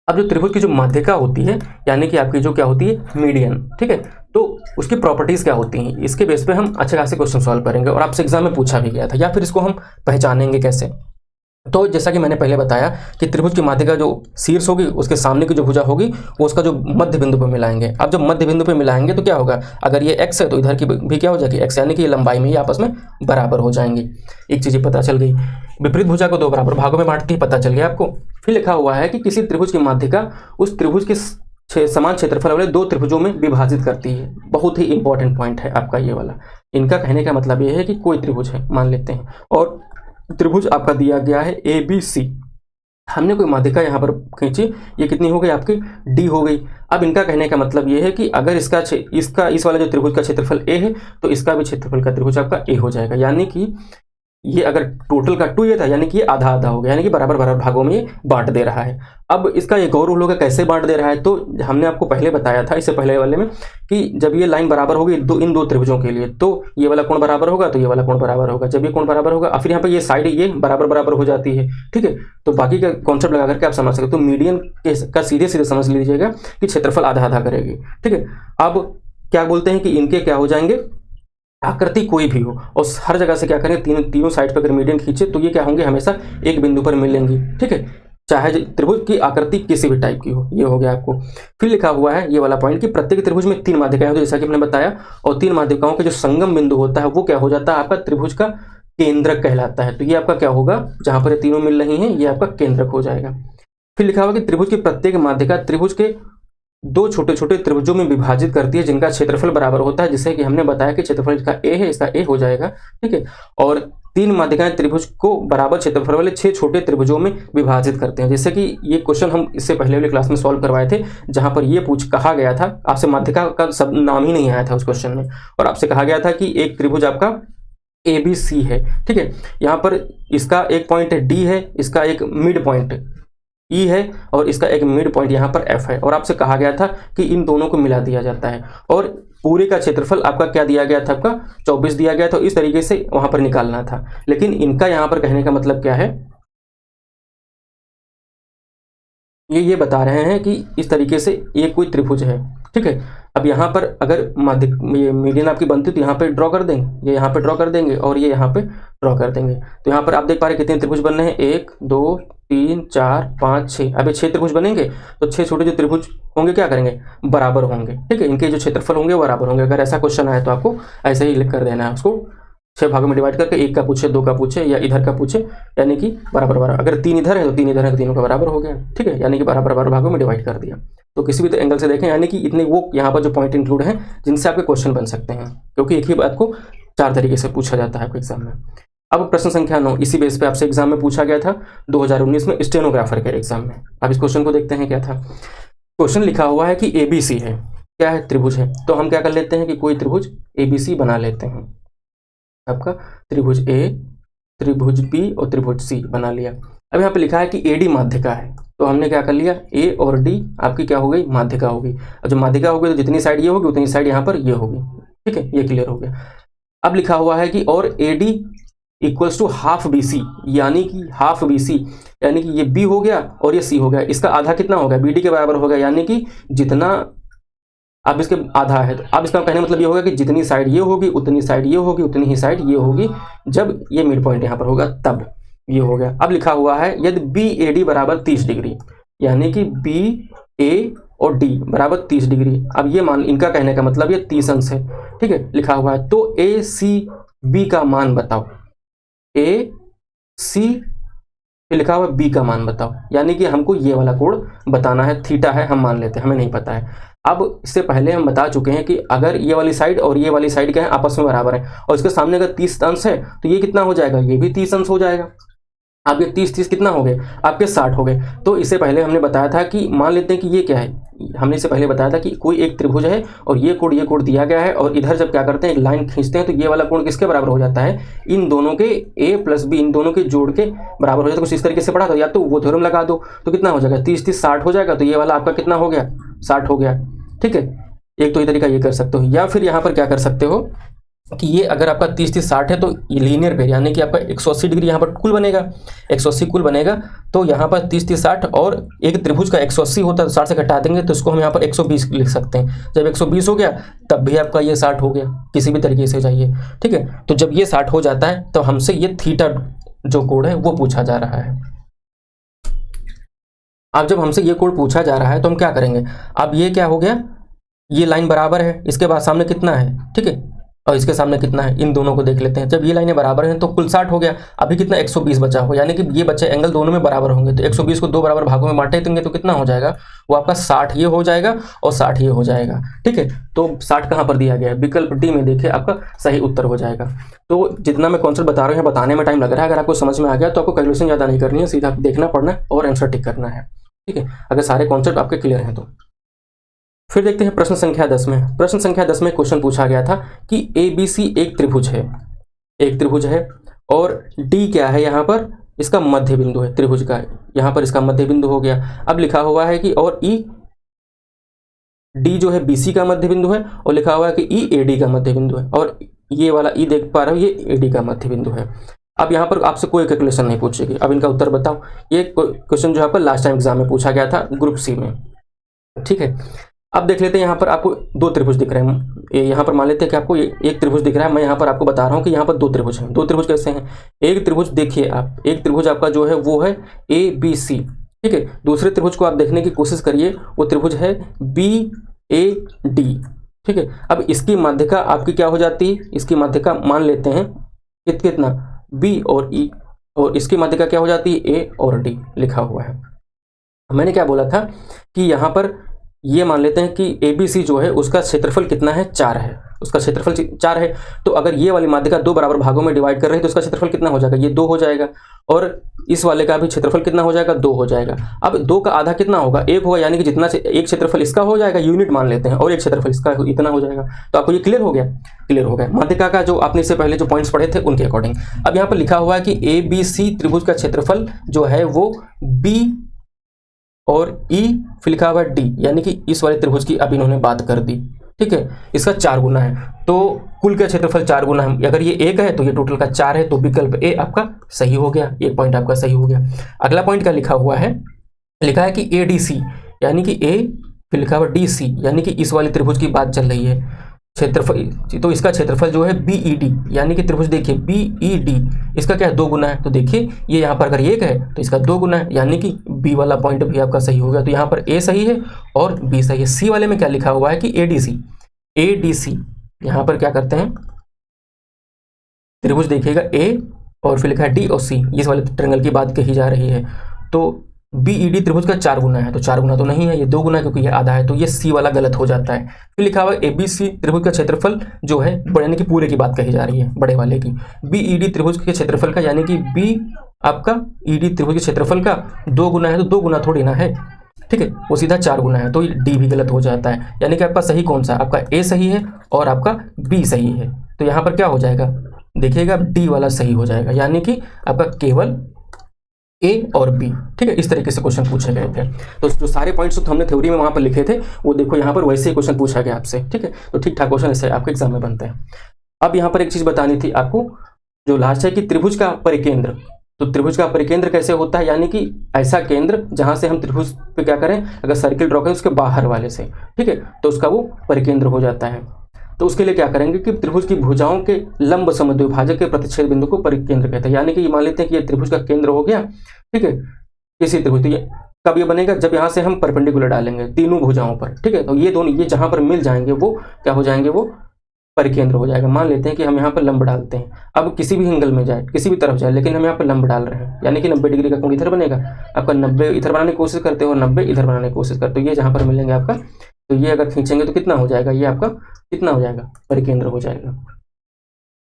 अब जो त्रिभुज की जो माध्यिका होती है, यानी कि आपकी जो क्या होती है, मीडियन, ठीक है, तो उसकी प्रॉपर्टीज क्या होती हैं, इसके बेस पे हम अच्छे खासे क्वेश्चन सॉल्व करेंगे और आपसे एग्जाम में पूछा भी गया था। या फिर इसको हम पहचानेंगे कैसे, तो जैसा कि मैंने पहले बताया कि त्रिभुज की माध्यिका जो शीर्ष होगी उसके सामने की जो भुजा होगी वो उसका जो मध्य बिंदु पर मिलाएंगे। अब जब मध्य बिंदु पर मिलाएंगे तो क्या होगा, अगर ये x है तो इधर की भी क्या हो जाएगी, x, यानी कि ये लंबाई में ही आपस में बराबर हो जाएंगे। एक चीज़ पता चल गई। विपरीत भुजा को 2 बराबर भागों में बांटती है, पता चल गया आपको। फिर लिखा हुआ है कि किसी त्रिभुज की माध्यिका उस त्रिभुज के समान क्षेत्रफल वाले 2 त्रिभुजों में विभाजित करती है। बहुत ही इंपॉर्टेंट पॉइंट है आपका ये वाला। इनका कहने का मतलब ये है कि कोई त्रिभुज है, मान लेते हैं, और त्रिभुज आपका दिया गया है ए बी सी। हमने कोई माध्यिका यहाँ पर खींची, ये कितनी हो गई आपकी, डी हो गई। अब इनका कहने का मतलब ये है कि अगर इसका इस वाला जो त्रिभुज का क्षेत्रफल ए है तो इसका भी क्षेत्रफल का त्रिभुज आपका ए हो जाएगा। यानी कि ये अगर टोटल का 2 ये था, यानी कि ये आधा आधा हो गया, यानी कि बराबर बराबर भागों में ये बांट दे रहा है। अब इसका एक और रूल होगा कैसे बांट दे रहा है, तो हमने आपको पहले बताया था इससे पहले वाले में कि जब ये लाइन बराबर होगी इन 2 त्रिभुजों के लिए, तो ये वाला कोण बराबर होगा तो ये वाला कोण बराबर होगा। जब ये कोण बराबर होगा और फिर यहाँ पर ये साइड ये बराबर बराबर हो जाती है, ठीक है, तो बाकी का कॉन्सेप्ट लगा करके आप समझ सकते। तो मीडियन का सीधे सीधे समझ लीजिएगा कि क्षेत्रफल आधा आधा करेगी, ठीक है। अब क्या बोलते हैं कि इनके क्या हो जाएंगे, आकृति कोई भी हो और हर जगह से क्या करें, तीनों साइड पर अगर मीडियन खींचे तो ये क्या होंगे, हमेशा एक बिंदु पर मिलेंगी, ठीक है, चाहे त्रिभुज की आकृति किसी भी टाइप की हो। ये हो गया आपको। फिर लिखा हुआ है ये वाला पॉइंट कि प्रत्येक त्रिभुज में 3 माध्यिकाएं होती है, जैसा कि हमने बताया, और 3 माध्यिकाओं के जो संगम बिंदु होता है वो क्या हो जाता है, आपका त्रिभुज का केंद्रक कहलाता है। तो ये आपका क्या होगा, जहां पर ये तीनों मिल रही हैं ये आपका केंद्रक हो जाएगा। फिर लिखा हुआ कि त्रिभुज की प्रत्येक माध्यिका त्रिभुज के 2 छोटे छोटे त्रिभुजों में विभाजित करती है जिनका क्षेत्रफल बराबर होता है, जिससे कि हमने बताया कि क्षेत्रफल इसका ए है, इसका ए हो जाएगा, ठीक है। और 3 माध्यिकाएं त्रिभुज को बराबर क्षेत्रफल वाले 6 छोटे त्रिभुजों में विभाजित करते हैं। जैसे कि ये क्वेश्चन हम इससे पहले वाली क्लास में सॉल्व करवाए थे, जहां पर ये कहा गया था, आपसे माध्यिका का सब नाम ही नहीं आया था उस क्वेश्चन में, और आपसे कहा गया था कि एक त्रिभुज आपका ए बी सी है, ठीक है। यहाँ पर इसका एक पॉइंट डी है, इसका एक मिड पॉइंट ई है और इसका एक मिड पॉइंट यहाँ पर एफ है, और आपसे कहा गया था कि इन दोनों को मिला दिया जाता है और पूरे का क्षेत्रफल आपका क्या दिया गया था, आपका 24 दिया गया था। इस तरीके से वहां पर निकालना था। लेकिन इनका यहाँ पर कहने का मतलब क्या है, ये बता रहे हैं कि इस तरीके से ये कोई त्रिभुज है, ठीक है। अब यहाँ पर अगर मीडियन आपकी बनती तो यहाँ पे ड्रॉ कर देंगे, ये यहाँ पे ड्रॉ कर देंगे और ये यहाँ पे ड्रॉ कर देंगे। तो यहाँ पर आप देख पा रहे कितने त्रिभुज बनने हैं, 1 2 3 4 5 6। अब ये 6 त्रिभुज बनेंगे तो 6 छोटे जो त्रिभुज होंगे क्या करेंगे, बराबर होंगे। ठीक है, इनके जो क्षेत्रफल होंगे बराबर होंगे। अगर ऐसा क्वेश्चन आए तो आपको ऐसे ही लिख कर देना है, उसको 6 भागों में डिवाइड करके, 1 का पूछे 2 का पूछे या इधर का पूछे, यानी कि बराबर बराबर। अगर 3 इधर है तो 3 इधर है तो तीनों का बराबर हो गया। ठीक है, यानी कि बराबर बराबर भागों में डिवाइड कर दिया। तो किसी भी एंगल से देखें, यानी कि इतने वो यहाँ पर जो पॉइंट इंक्लूड हैं जिनसे आपके क्वेश्चन बन सकते हैं, क्योंकि एक ही बात को 4 तरीके से पूछा जाता है आपके एग्जाम में। अब प्रश्न संख्या 9, इसी बेस पे आपसे एग्जाम में पूछा गया था 2019 में स्टेनोग्राफर के एग्जाम में। अब इस क्वेश्चन को देखते हैं क्या था। क्वेश्चन लिखा हुआ है कि ABC है, क्या है, त्रिभुज है। तो हम क्या कर लेते हैं कि कोई त्रिभुज ABC बना लेते हैं। आपका त्रिभुज A, त्रिभुज B और त्रिभुज C बना लिया। अब यहाँ पे लिखा है कि AD माध्यिका है, तो हमने क्या कर लिया, A और D आपकी क्या हो गई, माध्यिका होगी। और जब माध्यिका होगी तो जितनी साइड ये होगी उतनी साइड यहाँ पर ये होगी। ठीक है, ये क्लियर हो गया। अब लिखा हुआ है कि और AD equals to half BC, यानी कि हाफ BC, यानी कि ये B हो गया और ये C हो गया, इसका आधा कितना हो गया, BD के बराबर हो गया। यानी कि जितना अब इसके आधा है, तो अब इसका कहने मतलब ये होगा कि जितनी साइड ये होगी उतनी साइड ये होगी, उतनी ही साइड ये होगी। जब ये मिड पॉइंट यहाँ पर होगा तब ये हो गया। अब लिखा हुआ है यदि BAD बराबर 30 डिग्री, यानी कि BA और D बराबर 30 डिग्री। अब ये मान, इनका कहने का मतलब ये 30 अंश है। ठीक है, लिखा हुआ है तो ACB का मान बताओ, AC फिर लिखा हुआ B का मान बताओ, यानी कि हमको ये वाला कोण बताना है। थीटा है, हम मान लेते हैं, हमें नहीं पता है। अब इससे पहले हम बता चुके हैं कि अगर ये वाली साइड और ये वाली साइड क्या है, आपस में बराबर है, और इसके सामने अगर 30 अंश है तो ये कितना हो जाएगा, ये भी 30 अंश हो जाएगा। आपके 30 कितना हो गए, आपके 60 हो गए। तो इससे पहले हमने बताया था कि मान लेते हैं कि ये क्या है, हमने इससे पहले बताया था कि कोई एक त्रिभुज है और ये कोण दिया गया है, और इधर जब क्या करते हैं एक लाइन खींचते हैं तो ये वाला कोण किसके बराबर हो जाता है, इन दोनों के A प्लस B, इन दोनों के जोड़ के बराबर हो जाता है। कुछ इस तरीके से पढ़ा, तो या तो वो थ्योरम लगा दो तो कितना हो जाएगा, 30 60 हो जाएगा। तो ये वाला आपका कितना हो गया, 60 हो गया। ठीक है, एक तो ये तरीका ये कर सकते हो, या फिर यहाँ पर क्या कर सकते हो कि ये अगर आपका 30 60 है तो लीनियर पेयर, यानी कि आपका 180 डिग्री यहाँ पर कुल बनेगा, 180 कुल बनेगा। तो यहाँ पर 30 60 और एक त्रिभुज का 180 होता है, तो 60 से घटा देंगे तो इसको हम यहाँ पर 120 लिख सकते हैं। जब 120 हो गया तब भी आपका ये 60 हो गया, किसी भी तरीके से जाइए। ठीक है, तो जब ये 60 हो जाता है तो हमसे ये थीटा जो कोण है वो पूछा जा रहा है। अब जब हमसे ये कोण पूछा जा रहा है तो हम क्या करेंगे, अब ये क्या हो गया, ये लाइन बराबर है, इसके बाद सामने कितना है, ठीक है, और इसके सामने कितना है, इन दोनों को देख लेते हैं। जब ये लाइनें बराबर हैं तो कुल 60 हो गया। अभी कितना 120 बचा हो, यानी कि ये बच्चे एंगल दोनों में बराबर होंगे। तो 120 को 2 बराबर भागों में बांटे देंगे तो कितना हो जाएगा, वो आपका 60 ये हो जाएगा और 60 ये हो जाएगा। ठीक है, तो 60 कहाँ पर दिया गया है, विकल्प डी में देखिए, आपका सही उत्तर हो जाएगा। तो जितना मैं कॉन्सेप्ट बता रहा हूँ बताने में टाइम लग रहा है, अगर आपको समझ में आ गया तो आपको कैलकुलेशन ज़्यादा नहीं करनी है, सीधा देखना पड़ना है और आंसर टिक करना है। ठीक है, अगर सारे कॉन्सेप्ट आपके क्लियर हैं तो। फिर देखते हैं प्रश्न संख्या 10 में। प्रश्न संख्या 10 में क्वेश्चन पूछा गया था कि ABC एक त्रिभुज है, एक त्रिभुज है, और D क्या है, यहाँ पर इसका मध्य बिंदु है त्रिभुज का, यहाँ पर इसका मध्य बिंदु हो गया। अब लिखा हुआ है कि और D जो है BC का मध्य बिंदु है, और लिखा हुआ है कि AD का मध्य बिंदु है, और ये वाला E देख पा रहे हो, ये AD का मध्य बिंदु है। अब यहाँ पर आपसे कोई कैलकुलेशन नहीं पूछेगी, अब इनका उत्तर बताओ। ये क्वेश्चन जो आपका लास्ट टाइम एग्जाम में पूछा गया था ग्रुप C में। ठीक है, अब देख लेते हैं, यहाँ पर आपको 2 त्रिभुज दिख रहे हैं। यहाँ पर मान लेते हैं कि आपको एक त्रिभुज दिख रहा है। मैं यहाँ पर आपको बता रहा हूँ कि यहाँ पर 2 त्रिभुज हैं। 2 त्रिभुज कैसे हैं, एक त्रिभुज देखिए आप, एक त्रिभुज आपका जो है वो है ABC। ठीक है, दूसरे त्रिभुज को आप देखने की कोशिश करिए, वो त्रिभुज है BAD। ठीक है, अब इसकी माध्यिका आपकी क्या हो जाती है, इसकी माध्यिका मान लेते हैं कितना B और E, और इसकी माध्यिका क्या हो जाती है A और D लिखा हुआ है। मैंने क्या बोला था कि यहाँ पर ये मान लेते हैं कि ABC जो है उसका क्षेत्रफल कितना है, 4 है, उसका क्षेत्रफल 4 है। तो अगर ये वाली माध्यिका 2 बराबर भागों में डिवाइड कर रही है तो उसका क्षेत्रफल कितना हो जाएगा, ये 2 हो जाएगा, और इस वाले का भी क्षेत्रफल कितना हो जाएगा, 2 हो जाएगा। अब 2 का आधा कितना होगा, 1 होगा, यानी कि जितना एक क्षेत्रफल इसका हो जाएगा, यूनिट मान लेते हैं, और एक क्षेत्रफल इसका इतना हो जाएगा। तो आपको ये क्लियर हो गया, क्लियर हो गया माध्यिका का जो आपने इससे पहले जो पॉइंट्स पढ़े थे उनके अकॉर्डिंग। अब यहाँ पर लिखा हुआ है कि ABC त्रिभुज का क्षेत्रफल जो है वो B और E फिर लिखा हुआ D, यानी कि इस वाले त्रिभुज की अब इन्होंने बात कर दी। ठीक है, इसका 4 गुना है, तो कुल का क्षेत्रफल 4 गुना है। अगर ये 1 है तो ये टोटल का 4 है, तो विकल्प A आपका सही हो गया, एक पॉइंट आपका सही हो गया। अगला पॉइंट क्या लिखा हुआ है, लिखा है कि ADC, यानी कि फिर लिखा हुआ डी सी, यानी कि इस वाले त्रिभुज की बात चल रही है। क्षेत्रफल, तो इसका क्षेत्रफल जो है BED, यानी कि त्रिभुज देखिए BED, इसका क्या है 2 गुना है। तो देखिए ये यहाँ पर अगर 1 है तो इसका 2 गुना है, यानी कि B वाला पॉइंट भी आपका सही हो गया। तो यहाँ पर A सही है और B सही है। C वाले में क्या लिखा हुआ है कि ADC, यहाँ पर क्या करते हैं, त्रिभुज देखिएगा A और फिर लिखा है D और C, इस वाले ट्रायंगल की बात कही जा रही है। तो BED त्रिभुज का 4 गुना है, तो 4 गुना तो नहीं है, ये 2 गुना क्योंकि ये आधा है, तो ये C वाला गलत हो जाता है। फिर लिखा हुआ ABC त्रिभुज का क्षेत्रफल जो है यानी कि पूरे की बात कही जा रही है, बड़े वाले की। BED त्रिभुज के क्षेत्रफल का, यानी कि B आपका ED त्रिभुज के क्षेत्रफल का 2 गुना है, तो 2 गुना थोड़ी ना है, ठीक है, वो सीधा 4 गुना है, तो D भी गलत हो जाता है। यानी कि आपका सही कौन सा, आपका A सही है और आपका B सही है। तो यहाँ पर क्या हो जाएगा, देखिएगा D वाला सही हो जाएगा, यानी कि आपका केवल A और B, ठीक है। इस तरीके से क्वेश्चन पूछे गए थे। तो जो सारे पॉइंट्स तो हमने थ्योरी में वहां पर लिखे थे, वो देखो यहाँ पर वैसे ही क्वेश्चन पूछा गया आपसे, ठीक है। तो ठीक ठाक क्वेश्चन ऐसे आपके एग्जाम में बनते हैं। अब यहाँ पर एक चीज बतानी थी आपको, जो लास्ट है कि त्रिभुज का परिकेंद्र। तो त्रिभुज का परिकेंद्र कैसे होता है, यानी कि ऐसा केंद्र जहां से हम त्रिभुज पे क्या करें, अगर सर्किल ड्रॉ करें उसके बाहर वाले से, ठीक है, तो उसका वो परिकेंद्र हो जाता है। तो उसके लिए क्या करेंगे कि त्रिभुज की भुजाओं के लंब समद्विभाजक के प्रतिच्छेद बिंदु को परिकेंद्र कहते हैं। यानी कि मान लेते हैं कि ये त्रिभुज का केंद्र हो गया, ठीक है, किसी त्रिभुज। तो ये कब ये बनेगा, जब यहाँ से हम परपेंडिकुलर डालेंगे तीनों भुजाओं पर, ठीक है। तो ये दोनों, ये जहां पर मिल जाएंगे वो क्या हो जाएंगे, वो परिकेंद्र हो जाएगा। मान लेते हैं कि हम यहाँ पर लंब डालते हैं, अब किसी भी एंगल में जाए, किसी भी तरफ जाए, लेकिन हम यहाँ पर लंब डाल रहे हैं, यानी कि 90 डिग्री का कोण इधर बनेगा। आपका 90 इधर बनाने की कोशिश करते हो और 90 इधर बनाने की कोशिश करते हो, ये जहां पर मिलेंगे आपका, तो ये अगर खींचेंगे तो कितना हो जाएगा, ये आपका कितना हो जाएगा, परिकेंद्र हो जाएगा।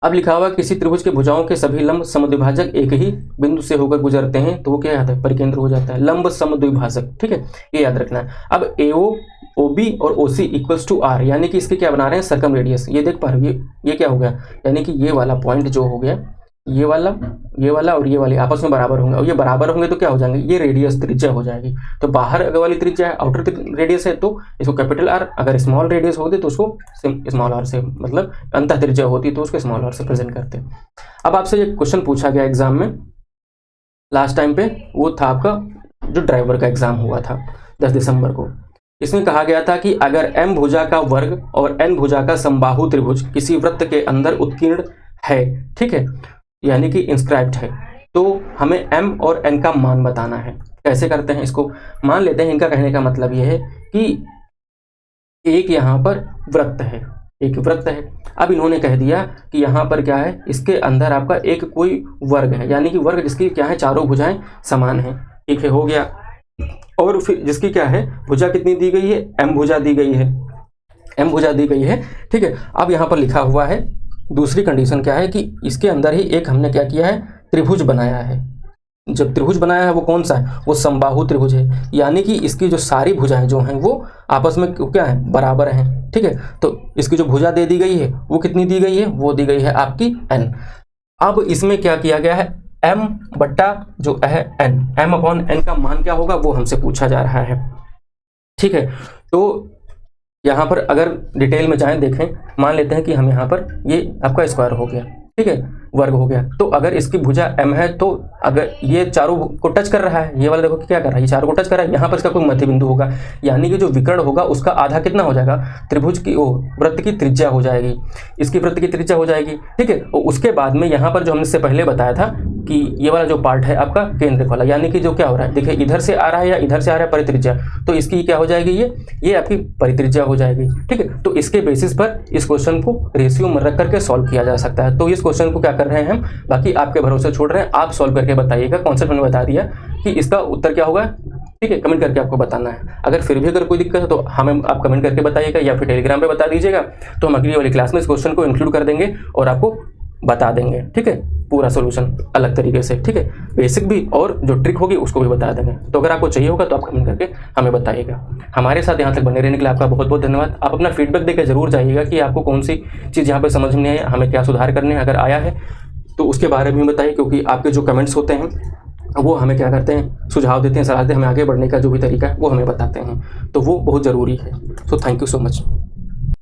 अब लिखा हुआ किसी त्रिभुज के भुजाओं के सभी लंब समद्विभाजक एक ही बिंदु से होकर गुजरते हैं, तो वो क्या आता है, परिकेंद्र हो जाता है, लंब समद्विभाजक, ठीक है, ये याद रखना है। अब AO OB और OC इक्वल्स टू R, यानी कि इसके क्या बना रहे हैं, सर्कम रेडियस। ये देख पा रहे हो, ये क्या हो गया, यानी कि ये वाला पॉइंट जो हो गया, ये वाला और ये वाली आपस में बराबर होंगे, और ये बराबर होंगे तो क्या हो जाएंगे, ये रेडियस त्रिज्या हो जाएगी। तो बाहर अगर वाली त्रिज्या है, आउटर रेडियस है, तो इसको कैपिटल R, अगर स्मॉल रेडियस होती तो उसको स्मॉल r से, मतलब अंतः त्रिज्या होती तो उसको स्मॉल r से प्रेजेंट करते। अब आपसे ये क्वेश्चन पूछा गया एग्जाम में लास्ट टाइम पे, वो था आपका जो ड्राइवर का एग्जाम हुआ था 10 दिसंबर को। इसमें कहा गया था कि अगर M भुजा का वर्ग और N भुजा का समबाहु त्रिभुज किसी वृत्त के अंदर उत्कीर्ण है, ठीक है, यानी कि इंस्क्राइब्ड है, तो हमें M और N का मान बताना है। कैसे करते हैं इसको, मान लेते हैं, इनका कहने का मतलब यह है कि एक यहाँ पर वृत्त है, एक वृत्त है। अब इन्होंने कह दिया कि यहाँ पर क्या है, इसके अंदर आपका एक कोई वर्ग है, यानी कि वर्ग जिसकी क्या है, चारों भुजाएं समान है, ठीक है, हो गया। और फिर जिसकी क्या है, भुजा कितनी दी गई है, M भुजा दी गई है, M भुजा दी गई है, ठीक है। अब यहाँ पर लिखा हुआ है दूसरी कंडीशन क्या है कि इसके अंदर ही एक हमने क्या किया है, त्रिभुज बनाया है। जब त्रिभुज बनाया है वो कौन सा है, वो समबाहु त्रिभुज है, यानी कि इसकी जो सारी भुजाएं जो हैं वो आपस में क्या है, बराबर हैं, ठीक है। तो इसकी जो भुजा दे दी गई है वो कितनी दी गई है, वो दी गई है आपकी n। अब इसमें क्या किया गया है, m बट्टा जो है n, m अपॉन n का मान क्या होगा वो हमसे पूछा जा रहा है, ठीक है। तो यहाँ पर अगर डिटेल में जाएं देखें, मान लेते हैं कि हम यहाँ पर ये आपका स्क्वायर हो गया, ठीक है, वर्ग हो गया। तो अगर इसकी भुजा m है, तो अगर ये चारों को टच कर रहा है, ये वाला देखो क्या कर रहा है, ये चारों को टच कर रहा है, यहाँ पर इसका कोई मध्य बिंदु होगा, यानी कि जो विकर्ण होगा उसका आधा कितना हो जाएगा, त्रिभुज की वृत्त की त्रिज्या हो जाएगी, इसकी वृत्त की त्रिज्या हो जाएगी, ठीक है। और उसके बाद में यहाँ पर जो हमने इससे पहले बताया था कि ये वाला जो पार्ट है आपका केंद्र वाला, यानी कि जो क्या हो रहा है, देखिए इधर से आ रहा है या इधर से आ रहा है परित्रिज्या, तो इसकी क्या हो जाएगी, ये आपकी परित्रिज्या हो जाएगी, ठीक है। तो इसके बेसिस पर इस क्वेश्चन को रेशियो में रख करके सॉल्व किया जा सकता है। तो इस क्वेश्चन को क्या कर रहे हैं हम, बाकी आपके भरोसे छोड़ रहे हैं, आप सॉल्व करके बताइएगा। कॉन्सेप्ट मैंने बता दिया कि इसका उत्तर क्या होगा, ठीक है, कमेंट करके आपको बताना है। अगर फिर भी अगर कोई दिक्कत है तो हमें आप कमेंट करके बताइएगा या फिर टेलीग्राम पे बता दीजिएगा, तो हम अगली वाली क्लास में इस क्वेश्चन को इंक्लूड कर देंगे और आपको बता देंगे, ठीक है, पूरा सोल्यूशन अलग तरीके से, ठीक है, बेसिक भी और जो ट्रिक होगी उसको भी बता देंगे। तो अगर आपको चाहिए होगा तो आप कमेंट करके हमें बताइएगा। हमारे साथ यहाँ तक बने रहने के लिए आपका बहुत बहुत धन्यवाद। आप अपना फीडबैक देकर जरूर जाइएगा कि आपको कौन सी चीज़ यहाँ पर समझ में आई, हमें क्या सुधार करने हैं, अगर आया है तो उसके बारे में बताइए, क्योंकि आपके जो कमेंट्स होते हैं वो हमें क्या करते हैं, सुझाव देते हैं, सलाह देते हैं, हमें आगे बढ़ने का जो भी तरीका है वो हमें बताते हैं, तो वो बहुत ज़रूरी है। So thank you so much.